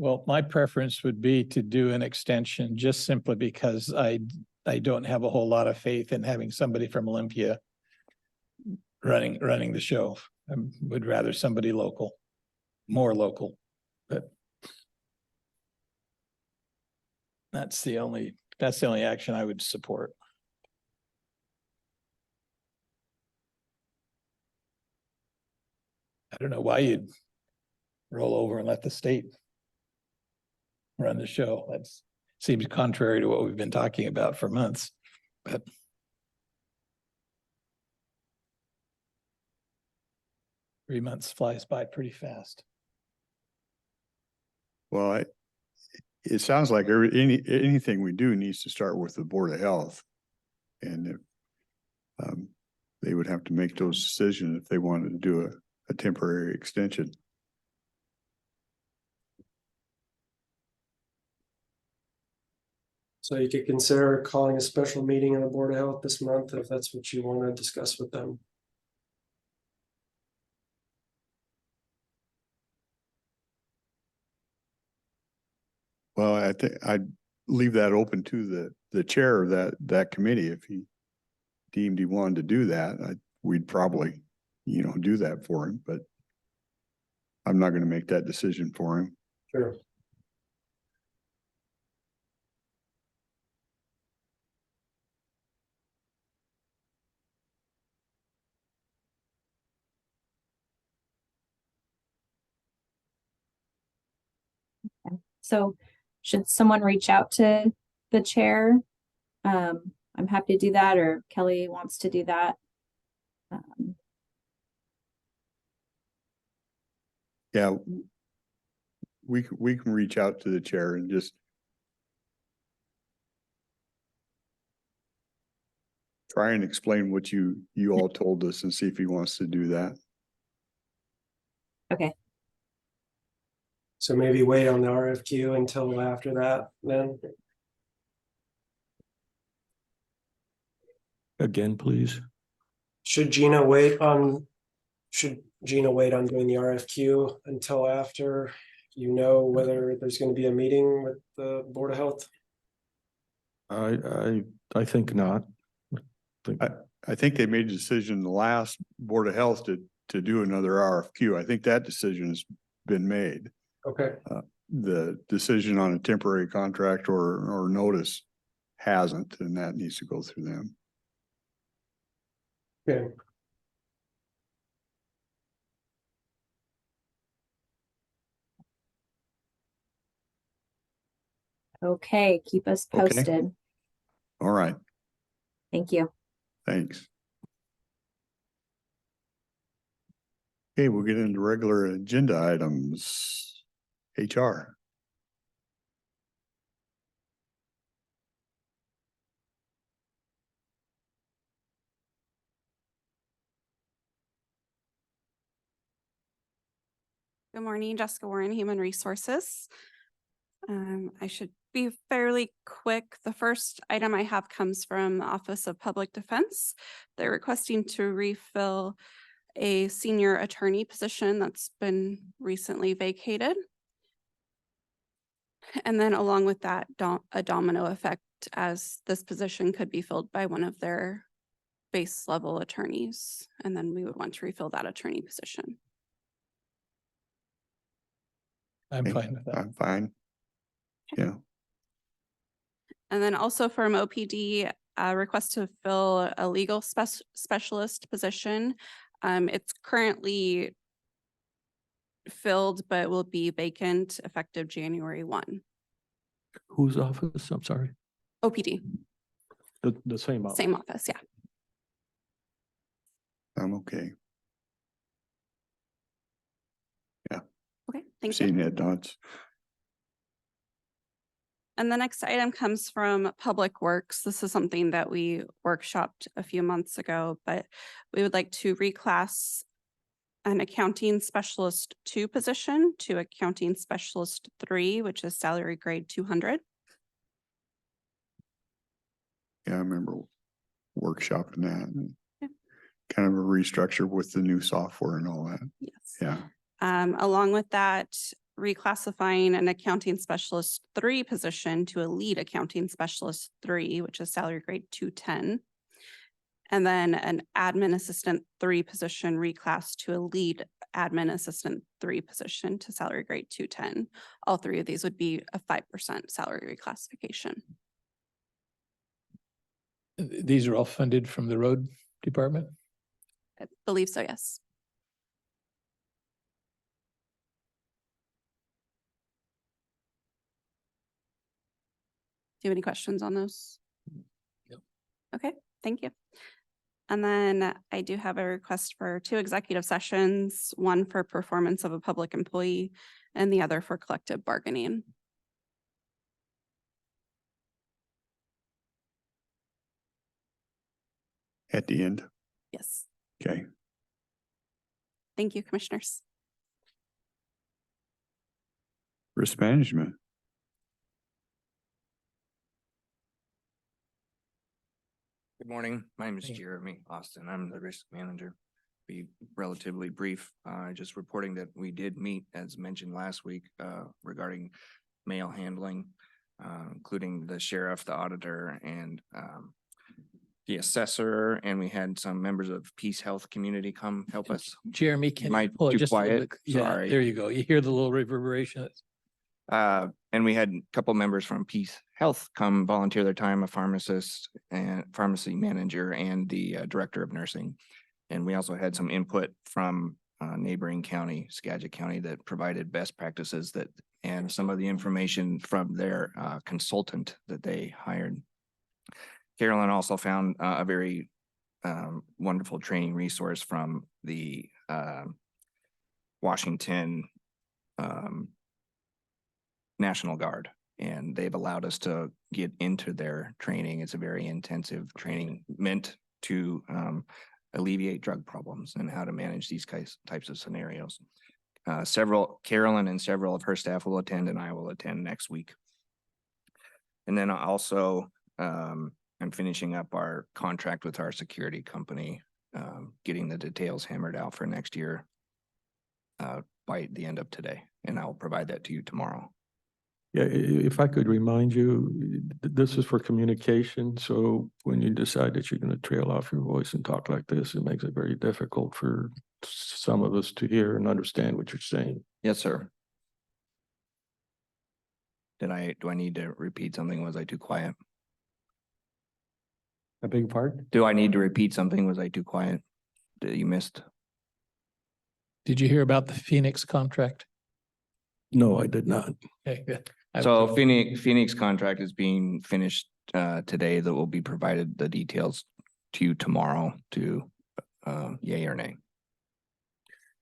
well, my preference would be to do an extension just simply because I don't have a whole lot of faith in having somebody from Olympia running the show. I would rather somebody local, more local, but that's the only action I would support. I don't know why you'd roll over and let the state run the show. That seems contrary to what we've been talking about for months, but 3 months flies by pretty fast. Well, it sounds like anything we do needs to start with the Board of Health. And if, they would have to make those decisions if they wanted to do a temporary extension. So you could consider calling a special meeting of the Board of Health this month if that's what you want to discuss with them. Well, I think I'd leave that open to the chair of that committee. If he deemed he wanted to do that, we'd probably, do that for him, but I'm not going to make that decision for him. Sure. So should someone reach out to the chair? I'm happy to do that, or Kelly wants to do that. Yeah, we can reach out to the chair and just try and explain what you all told us and see if he wants to do that. Okay. So maybe wait on the RFQ until after that, then. Again, please. Should Gina wait on doing the RFQ until after whether there's going to be a meeting with the Board of Health? I think not. I think they made a decision, the last Board of Health to do another RFQ. I think that decision has been made. Okay. The decision on a temporary contract or notice hasn't, and that needs to go through them. Okay. Okay, keep us Okay. posted. All right, Thank you. thanks. Okay, we'll get into regular agenda items. HR. Good morning, Jessica Warren, Human Resources. I should be fairly quick. The first item I have comes from the Office of Public Defense. They're requesting to refill a senior attorney position that's been recently vacated. And then along with that, a domino effect, as this position could be filled by one of their base level attorneys. And then we would want to refill that attorney position. I'm Okay, fine with that. I'm fine. Yeah. And then also from OPD, a request to fill a legal specialist position. It's currently filled, but will be vacant effective January 1. Whose office? I'm sorry. OPD, The same office. same office, yeah. I'm okay. Okay, thank you. Seen head nods. And the next item comes from Public Works. This is something that we workshopped a few months ago, but we would like to reclass an accounting specialist 2 position to accounting specialist 3, which is salary grade 200. Yeah, I remember workshopping that and Yeah. kind of a restructure with the new software and all that. Yes. Yeah. Along with that, reclassifying an accounting specialist 3 position to a lead accounting specialist 3, which is salary grade 210. And then an admin assistant 3 position reclass to a lead admin assistant 3 position to salary grade 210. All 3 of these would be a 5% salary reclassification. These are all funded from the road department? I believe so, yes. Do you have any questions on those? No. Okay, thank you. And then I do have a request for 2 executive sessions, one for performance of a public employee and the other for collective bargaining. At the end. Yes, Okay. thank you, commissioners. Risk management. Good morning. My name is Hey. Jeremy Austin. I'm the risk manager. Be relatively brief, just reporting that we did meet, as mentioned last week, regarding mail handling, including the sheriff, the auditor, and the assessor, and we had some members of Peace Health Community come help us. Jeremy, can you Might pull it too just a little quiet. bit? Yeah, Sorry. there you go. You hear the little reverberation. And we had a couple members from Peace Health come volunteer their time, a pharmacist and pharmacy manager and the director of nursing. And we also had some input from neighboring county, Skagit County, that provided best practices that and some of the information from their consultant that they hired. Carolyn also found a very wonderful training resource from the Washington National Guard, and they've allowed us to get into their training. It's a very intensive training meant to alleviate drug problems and how to manage these types of scenarios. Carolyn and several of her staff will attend, and I will attend next week. And then also, I'm finishing up our contract with our security company, getting the details hammered out for next year by the end of today, and I'll provide that to you tomorrow. Yeah, if I could remind you, this is for communication. So when you decide that you're going to trail off your voice and talk like this, it makes it very difficult for some of us to hear and understand what you're saying. Yes, sir. Do I need to repeat something? Was I too quiet? I beg your pardon? Do I need to repeat something? Was I too quiet? That you missed? Did you hear about the Phoenix contract? No, I did not. Okay. So Phoenix contract is being finished today. That will be provided the details to you tomorrow to yay or nay.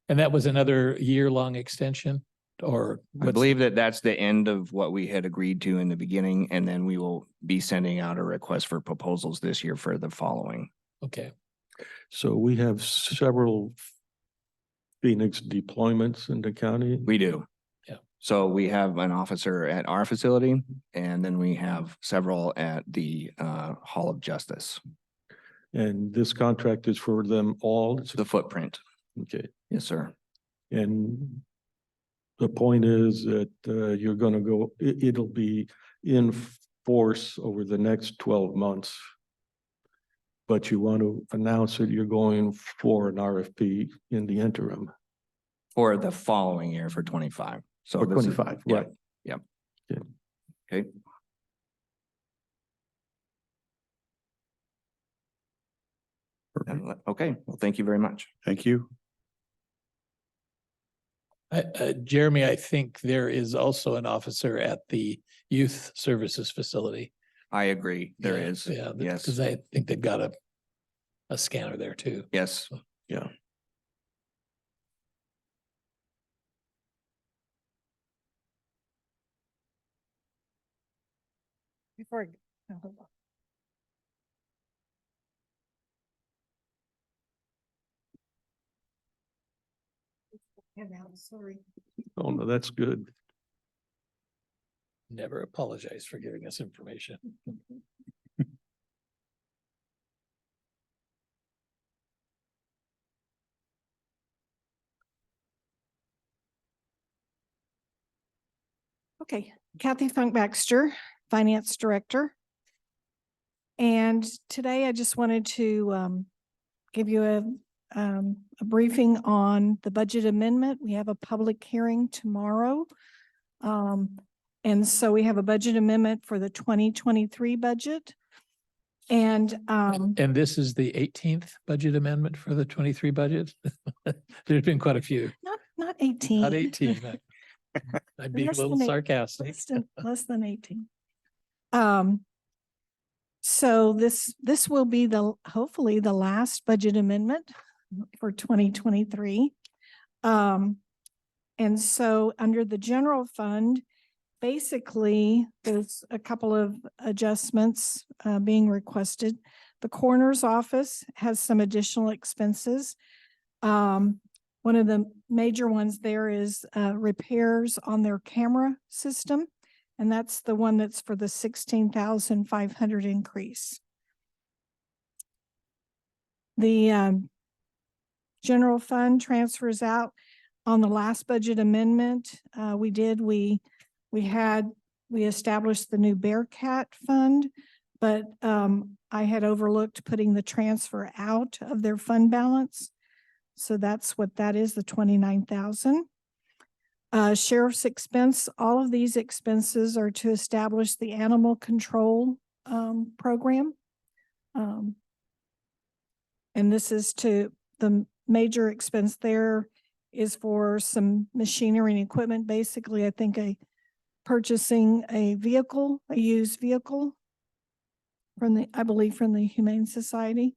And that was another year-long extension or? I believe that that's the end of what we had agreed to in the beginning, and then we will be sending out a request for proposals this year for the following. Okay. So we have several Phoenix deployments in the county. We do. Yeah. So we have an officer at our facility, and then we have several at the Hall of Justice. And this contract is for them all. It's the footprint. Okay. Yes, sir. And the point is that you're going to go, it'll be in force over the next 12 months. But you want to announce that you're going for an RFP in the interim. For the following year for 25. So For this is- 25, yeah, right. yeah. Yeah. Okay. Okay, well, thank you very much. Thank you. Jeremy, I think there is also an officer at the youth services facility. I agree. There Yeah, is. Yeah, Yes. because I think they've got a scanner there too. Yes. Yeah. Before, no, hold on. And now, sorry. Oh, no, that's good. Never apologize for giving us information. Okay, Kathy Funk Baxter, Finance Director. And today I just wanted to give you a briefing on the budget amendment. We have a public hearing tomorrow. And so we have a budget amendment for the 2023 budget. And And this is the 18th budget amendment for the 23 budget. There's been quite a few, not 18. not 18. I'm being a Less little than sarcastic. Less than 18. So this will be hopefully the last budget amendment for 2023. And so under the general fund, basically there's a couple of adjustments being requested. The coroner's office has some additional expenses. One of the major ones there is repairs on their camera system. And that's the one that's for the 16,500 increase. The general fund transfers out on the last budget amendment. We established the new Bearcat fund, but I had overlooked putting the transfer out of their fund balance. So that's what that is, the 29,000. Sheriff's expense, all of these expenses are to establish the animal control program. And this is the major expense there is for some machinery and equipment. Basically, I think purchasing a used vehicle I believe from the Humane Society.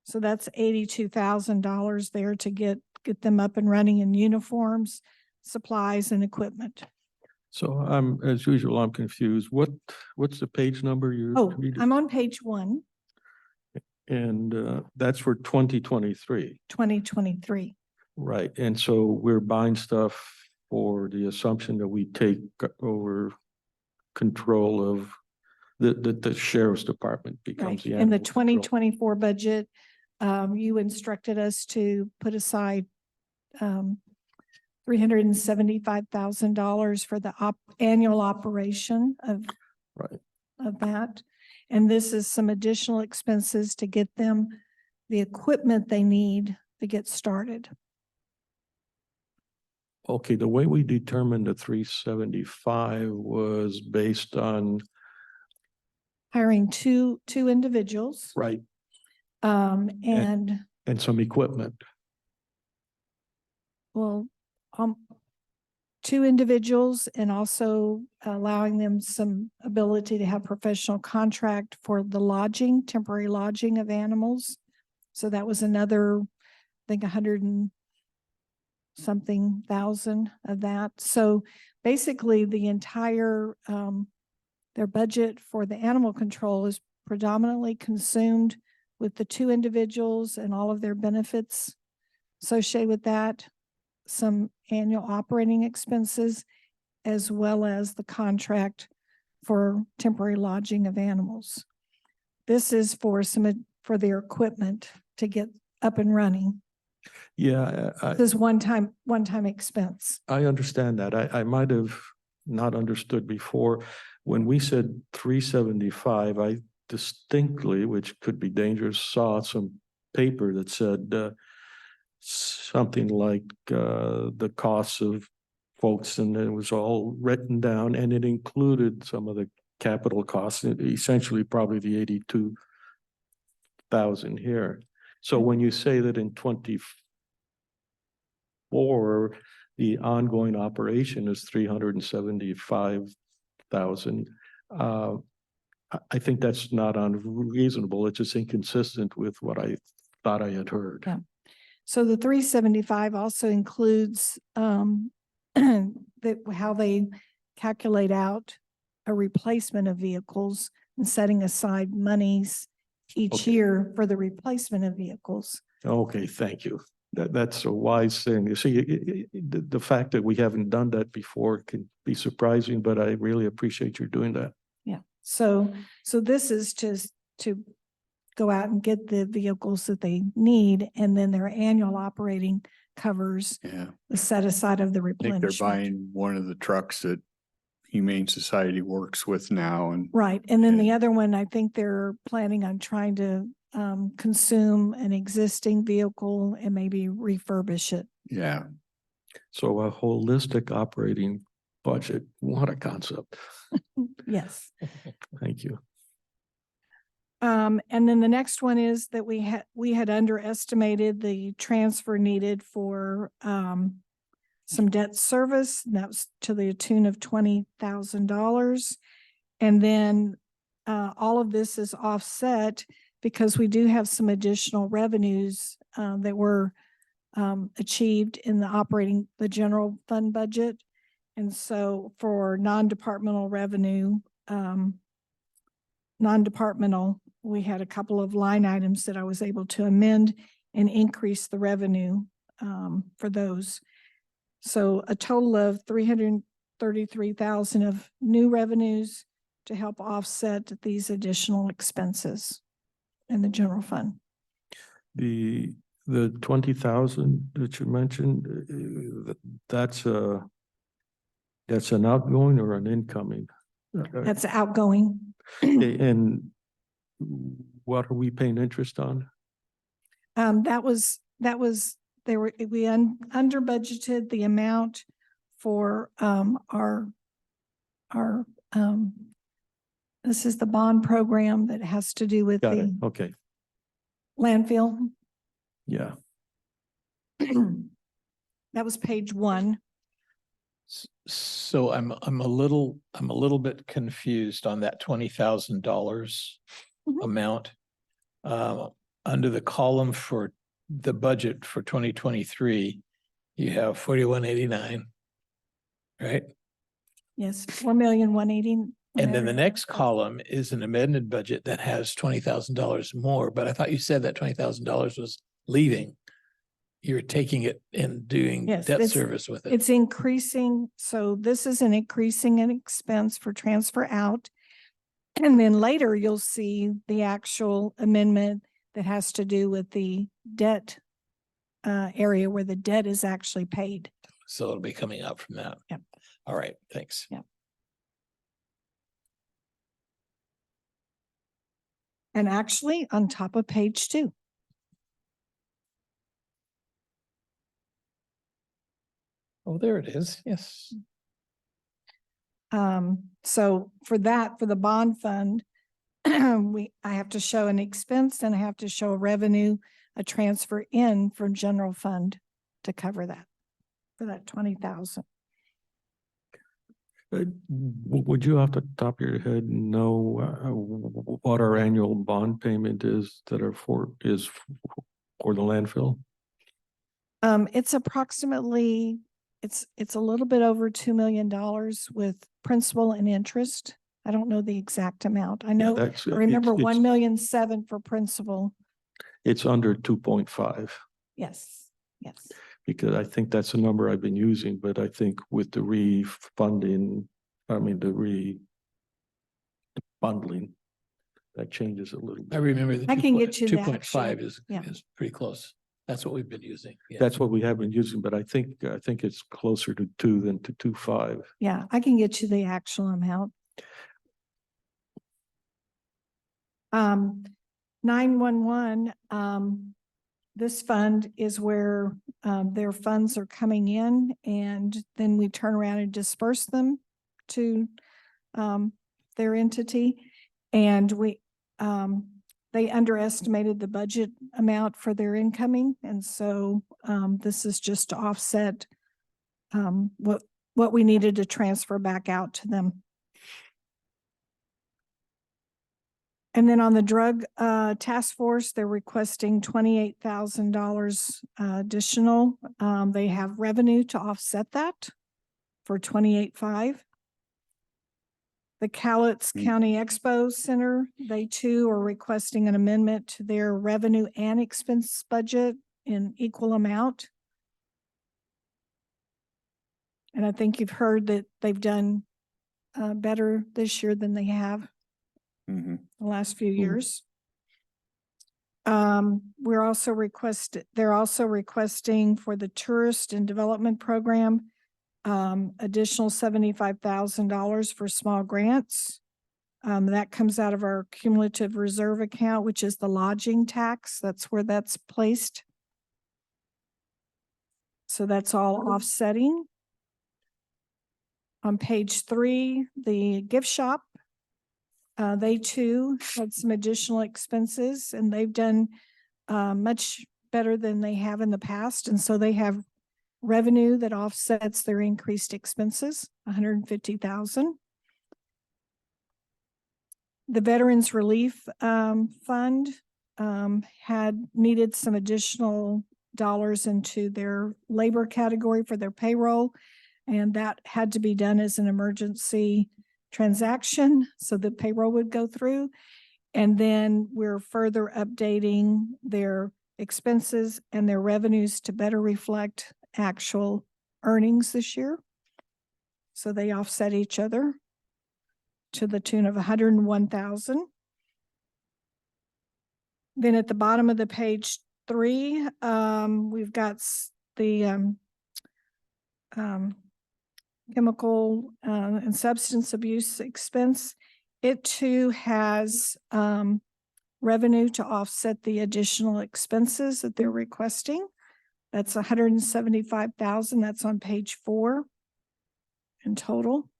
So that's $82,000 there to get them up and running in uniforms, supplies, and equipment. So as usual, I'm confused. What's the page number you're Oh, reading? I'm on page 1, And that's for 2023. 2023. Right. And so we're buying stuff for the assumption that we take over control of the sheriff's department becomes the In the animal control. 2024 budget, you instructed us to put aside $375,000 for the annual operation of that. And this is some additional expenses to get them the equipment they need to get started. Okay, the way we determined the 375 was based on Hiring two individuals. right And some equipment. well, 2 individuals and also allowing them some ability to have professional contract for the temporary lodging of animals. So that was another, I think 100 and something thousand of that. So basically the entire, their budget for the animal control is predominantly consumed with the 2 individuals and all of their benefits associated with that, some annual operating expenses, as well as the contract for temporary lodging of animals. This is for their equipment to get up and running. Yeah, This is one-time expense. I understand that. I might have not understood before. When we said 375, I distinctly, which could be dangerous, saw some paper that said something like the costs of folks, and it was all written down, and it included some of the capital costs, essentially probably the 82,000 here. So when you say that in 24, the ongoing operation is 375,000, I think that's not unreasonable. It's just inconsistent with what I thought I had heard. Yeah. So the 375 also includes how they calculate out a replacement of vehicles and setting aside monies each Okay. year for the replacement of vehicles. Okay, thank you. That's a wise thing. You see, the fact that we haven't done that before can be surprising, but I really appreciate you doing that. Yeah, so this is just to go out and get the vehicles that they need, and then their annual operating covers Yeah, the set aside of the I think they're replenishment. buying one of the trucks that Humane Society works with now, and Right, and then the and- other one, I think they're planning on trying to consume an existing vehicle and maybe refurbish it. yeah, So a holistic operating budget, what a concept. Yes. Thank you. And then the next one is that we had underestimated the transfer needed for some debt service, and that was to the tune of $20,000. And then all of this is offset because we do have some additional revenues that were achieved in the general fund budget. And so for non-departmental revenue, non-departmental, we had a couple of line items that I was able to amend and increase the revenue for those. So a total of 333,000 of new revenues to help offset these additional expenses in the general fund. The 20,000 that you mentioned, that's an outgoing or an incoming? That's outgoing. And what are we paying interest on? We under budgeted the amount for our this is the bond program that has to do with Got it. the Okay. landfill. Yeah. That was page 1. So I'm a little bit confused on that $20,000 Mhm. amount. Under the column for the budget for 2023, you have 4189, right? Yes, 4,180,000. And then the next column is an amended budget that has $20,000 more, but I thought you said that $20,000 was leaving. You're taking it and doing Yes, debt it's- service with it. It's increasing. So this is an increasing in expense for transfer out. And then later you'll see the actual amendment that has to do with the debt area where the debt is actually paid. So it'll be coming out from that. Yep. All right, thanks. Yep. And actually on top of page 2. Oh, there it is. Yes. So for the bond fund, I have to show an expense and I have to show a revenue, a transfer in from general fund to cover that, for that 20,000. Would you off the top of your head know what our annual bond payment is for the landfill? It's approximately, it's a little bit over $2 million with principal and interest. I don't know the exact amount. I know, I remember 1,000,007 for principal. It's under 2.5. Yes, yes. Because I think that's a number I've been using, but I think with the refunding, the bundling, that changes a little I bit. remember the I can get you the 2.5 actual- is pretty close. That's what we've been using. Yeah. That's what we have been using, but I think it's closer to 2 than to 2.5. Yeah, I can get you the actual amount. 911, this fund is where their funds are coming in, and then we turn around and disperse them to their entity. And they underestimated the budget amount for their incoming. And so this is just to offset what we needed to transfer back out to them. And then on the drug task force, they're requesting $28,000 additional. They have revenue to offset that for 28.5. The Cowlitz County Expo Center, they too are requesting an amendment to their revenue and expense budget in equal amount. And I think you've heard that they've done better this year than they have Mhm. the last few years. They're also requesting for the Tourist and Development Program, additional $75,000 for small grants. That comes out of our cumulative reserve account, which is the lodging tax. That's where that's placed. So that's all offsetting. On page 3, the gift shop, they too had some additional expenses, and they've done much better than they have in the past. And so they have revenue that offsets their increased expenses, $150,000. The Veterans Relief Fund had needed some additional dollars into their labor category for their payroll, and that had to be done as an emergency transaction so the payroll would go through. And then we're further updating their expenses and their revenues to better reflect actual earnings this year. So they offset each other to the tune of $101,000. Then at the bottom of the page 3, we've got the chemical and substance abuse expense. It too has revenue to offset the additional expenses that they're requesting. That's $175,000. That's on page 4 in total.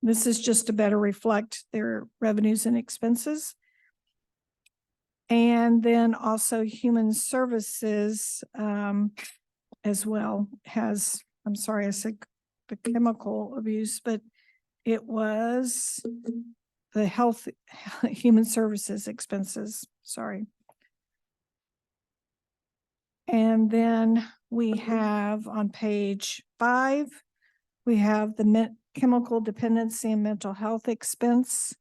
This is just to better reflect their revenues and expenses. And then also Human Services as well has, I'm sorry, I said the chemical abuse, but it was the Human Services expenses, sorry. And then we have on page 5, we have the chemical dependency and mental health expense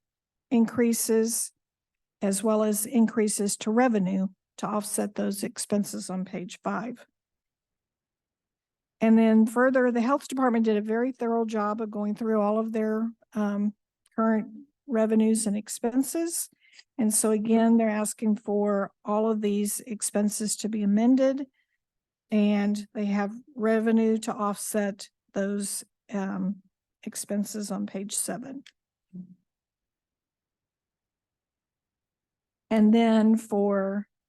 increases, as well as increases to revenue to offset those expenses on page 5. And then further, the health department did a very thorough job of going through all of their current revenues and expenses. And so again, they're asking for all of these expenses to be amended, and they have revenue to offset those expenses on page 7. And then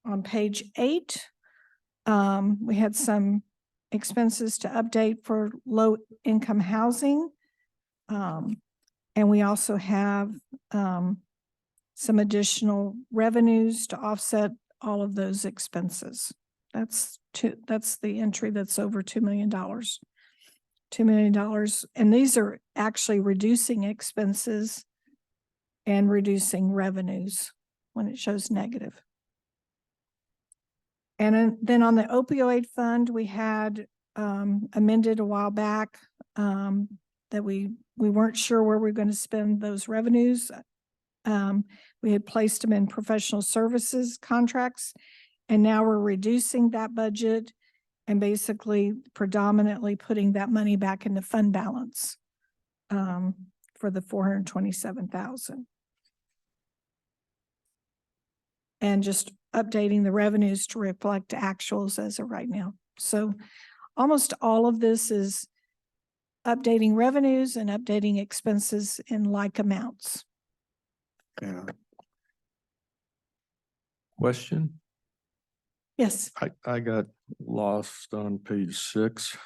on page 8, we had some expenses to update for low income housing. And we also have some additional revenues to offset all of those expenses. That's the entry that's over $2 million. $2 million. And these are actually reducing expenses and reducing revenues when it shows negative. And then on the opioid fund, we had amended a while back that we weren't sure where we were going to spend those revenues. We had placed them in professional services contracts, and now we're reducing that budget and basically predominantly putting that money back in the fund balance for the $427,000. And just updating the revenues to reflect actuals as of right now. So almost all of this is updating revenues and updating expenses in like amounts. Yeah. Question? Yes. I got lost on page 6.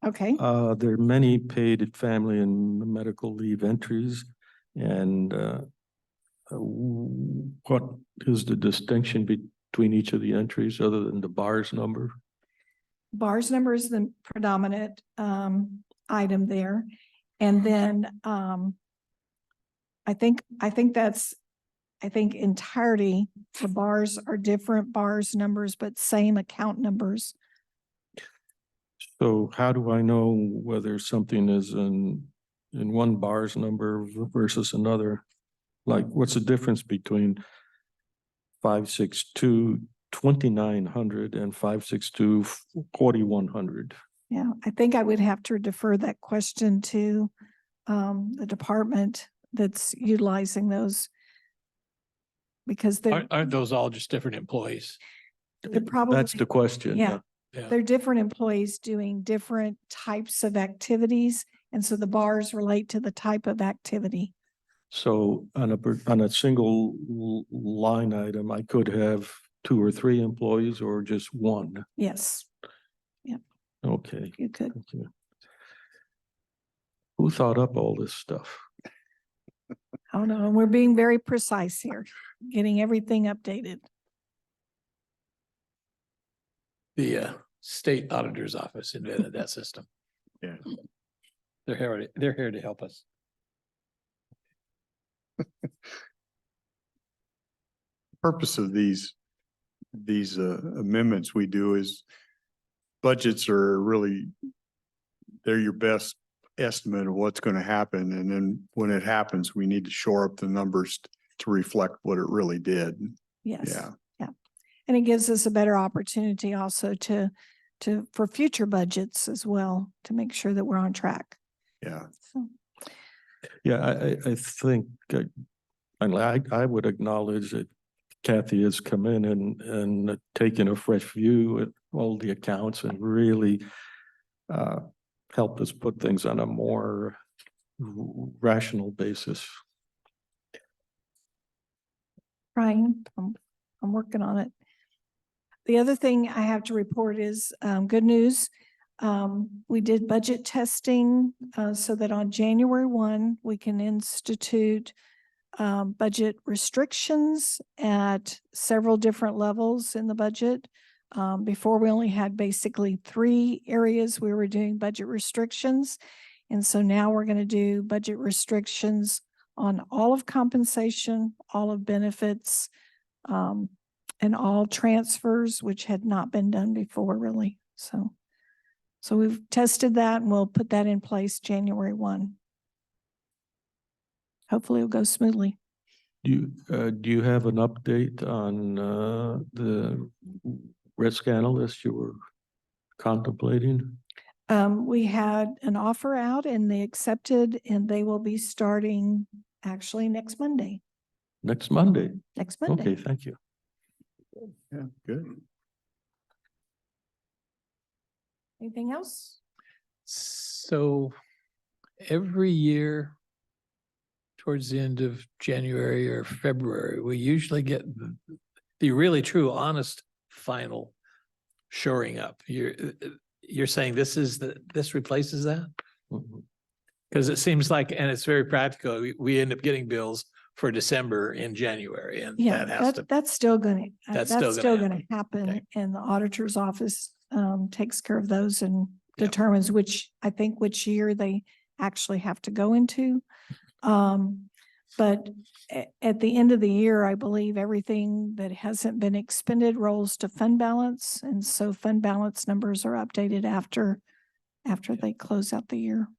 Okay. There are many paid family and medical leave entries, and what is the distinction between each of the entries other than the BARS number? BARS number is the predominant item there. And then I think entirety, the BARS are different BARS numbers, but same account numbers. So how do I know whether something is an in one bar's number versus another? Like, what's the difference between 562 2900 and 562 4100? Yeah, I think I would have to defer that question to the department that's utilizing those. Because Aren't those all just different employees? they're probably. That's the question. Yeah, Yeah. they're different employees doing different types of activities. And so the bars relate to the type of activity. So on a single line item, I could have 2 or 3 employees or just one. Yes, Okay. you could. Thank you. Who thought up all this stuff? I don't know. And we're being very precise here, getting everything updated. The state auditor's office invented that system. Yeah. They're here to help us. Purpose of these amendments we do is budgets are really, they're your best estimate of what's going to happen. And then when it happens, we need to shore up the numbers to reflect what it really did. Yes. Yeah. Yeah. And it gives us a better opportunity also for future budgets as well, to make sure that we're on track. Yeah. So, Yeah, I think, I would acknowledge that Kathy has come in and taken a fresh view at all the accounts and really helped us put things on a more rational basis. Ryan, I'm working on it. The other thing I have to report is good news. We did budget testing so that on January 1, we can institute budget restrictions at several different levels in the budget. Before, we only had basically 3 areas we were doing budget restrictions. And so now we're going to do budget restrictions on all of compensation, all of benefits, and all transfers, which had not been done before, really. So we've tested that and we'll put that in place January 1. Hopefully it'll go smoothly. Do you have an update on the risk analyst you were contemplating? We had an offer out and they accepted, and they will be starting actually next Monday. Next Monday? Next Monday. Okay, thank you. Yeah, good. Anything else? So every year towards the end of January or February, we usually get the really true, honest, final shoring up. You're saying this replaces that? Mhm. Because it seems like, and it's very practical, we end up getting bills for December in January, and Yeah, that has to, that's still gonna, That's that's still still gonna gonna happen. Okay. And the auditor's office takes care of those and Yeah. determines which year they actually have to go into. But at the end of the year, I believe everything that hasn't been expended rolls to fund balance. And so fund balance numbers are updated after they close out the year.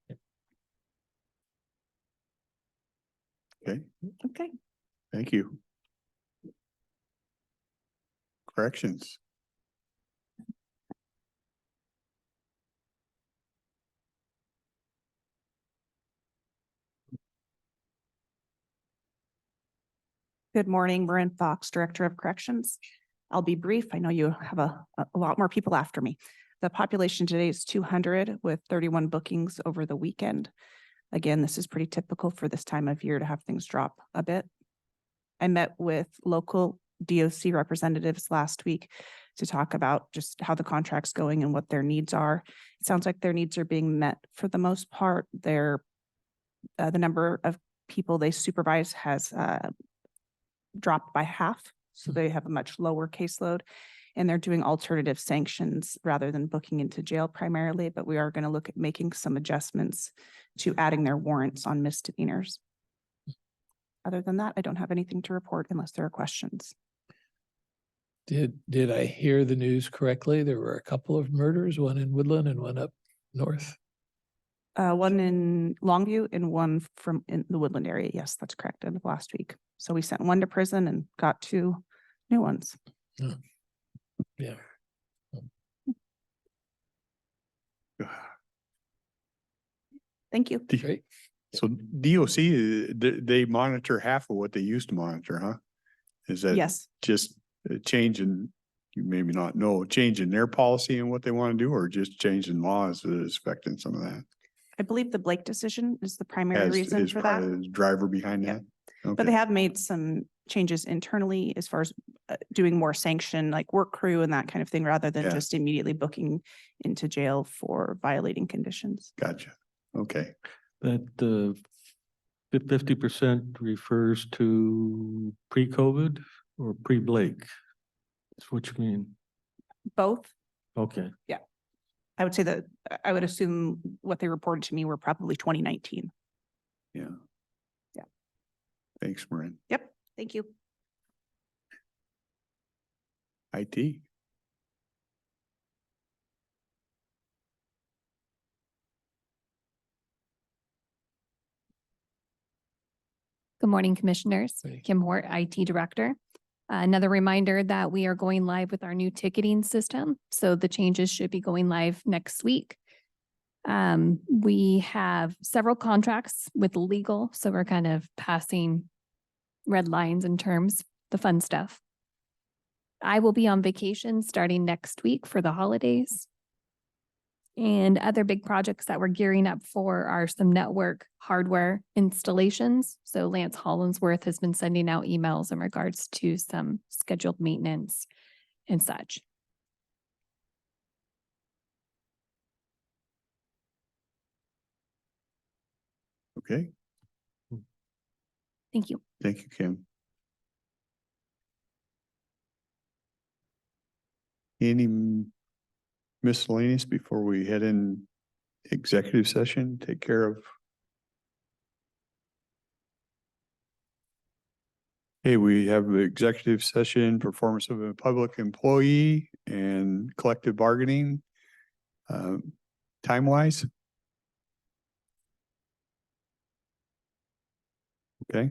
Okay, Okay. thank you. Corrections. Good morning, Marin Fox, Director of Corrections. I'll be brief. I know you have a lot more people after me. The population today is 200 with 31 bookings over the weekend. Again, this is pretty typical for this time of year to have things drop a bit. I met with local DOC representatives last week to talk about just how the contract's going and what their needs are. It sounds like their needs are being met for the most part. The number of people they supervise has dropped by half, so they have a much lower caseload, and they're doing alternative sanctions rather than booking into jail primarily, but we are going to look at making some adjustments to adding their warrants on misdemeanors. Other than that, I don't have anything to report unless there are questions. did I hear the news correctly? There were a couple of murders, one in Woodland and one up north. One in Longview and one from in the Woodland area. Yes, that's correct. End of last week. So we sent one to prison and got 2 new ones. Yeah. Thank you. Great. So DOC, they monitor half of what they used to monitor, huh? Is that Yes, just a change in, you maybe not know, change in their policy and what they want to do, or just change in laws that is affecting some of that? I believe the Blake decision is the primary As reason is for part that. of the driver behind Yeah. that? But they Okay, have made some changes internally as far as doing more sanction, like work crew and that kind of thing, rather than Yeah. just immediately booking into jail for violating conditions. gotcha. Okay, That 50% refers to pre-COVID or pre-Blake? That's what you mean? Both, Okay. I would say that I would assume what they reported to me were probably 2019. yeah. Yeah. Thanks, Marin. Yep. Thank you. IT. Good morning, Commissioners. Hey. Kim Hort, IT Director. Another reminder that we are going live with our new ticketing system. So the changes should be going live next week. We have several contracts with legal, so we're kind of passing red lines in terms, the fun stuff. I will be on vacation starting next week for the holidays. And other big projects that we're gearing up for are some network hardware installations. So Lance Hollinsworth has been sending out emails in regards to some scheduled maintenance and such. Okay, Thank you. thank you, Kim. Any miscellaneous before we head in executive session, take care of? Hey, we have the executive session, performance of a public employee and collective bargaining. Time wise? Okay.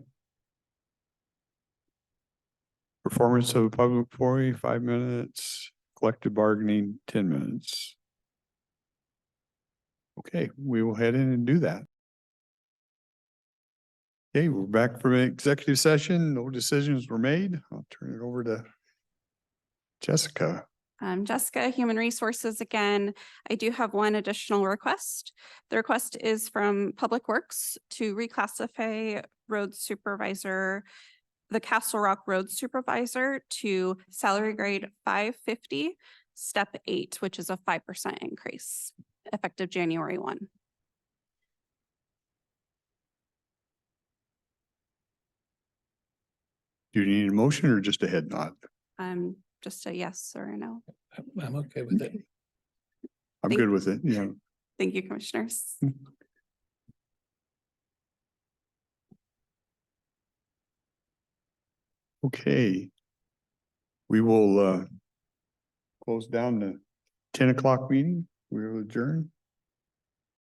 Performance of a public employee, 5 minutes, collective bargaining, 10 minutes. Okay, we will head in and do that. Okay, we're back from executive session. No decisions were made. I'll turn it over to Jessica. Jessica, Human Resources again. I do have one additional request. The request is from Public Works to reclassify road supervisor, the Castle Rock Road Supervisor to salary grade 550, step 8, which is a 5% increase effective January 1. Do you need a motion or just a head nod? Just a yes or a no. I'm okay with it. I'm good with it, yeah. Thank you, Commissioners. Okay. We will close down the 10 o'clock meeting. We will adjourn.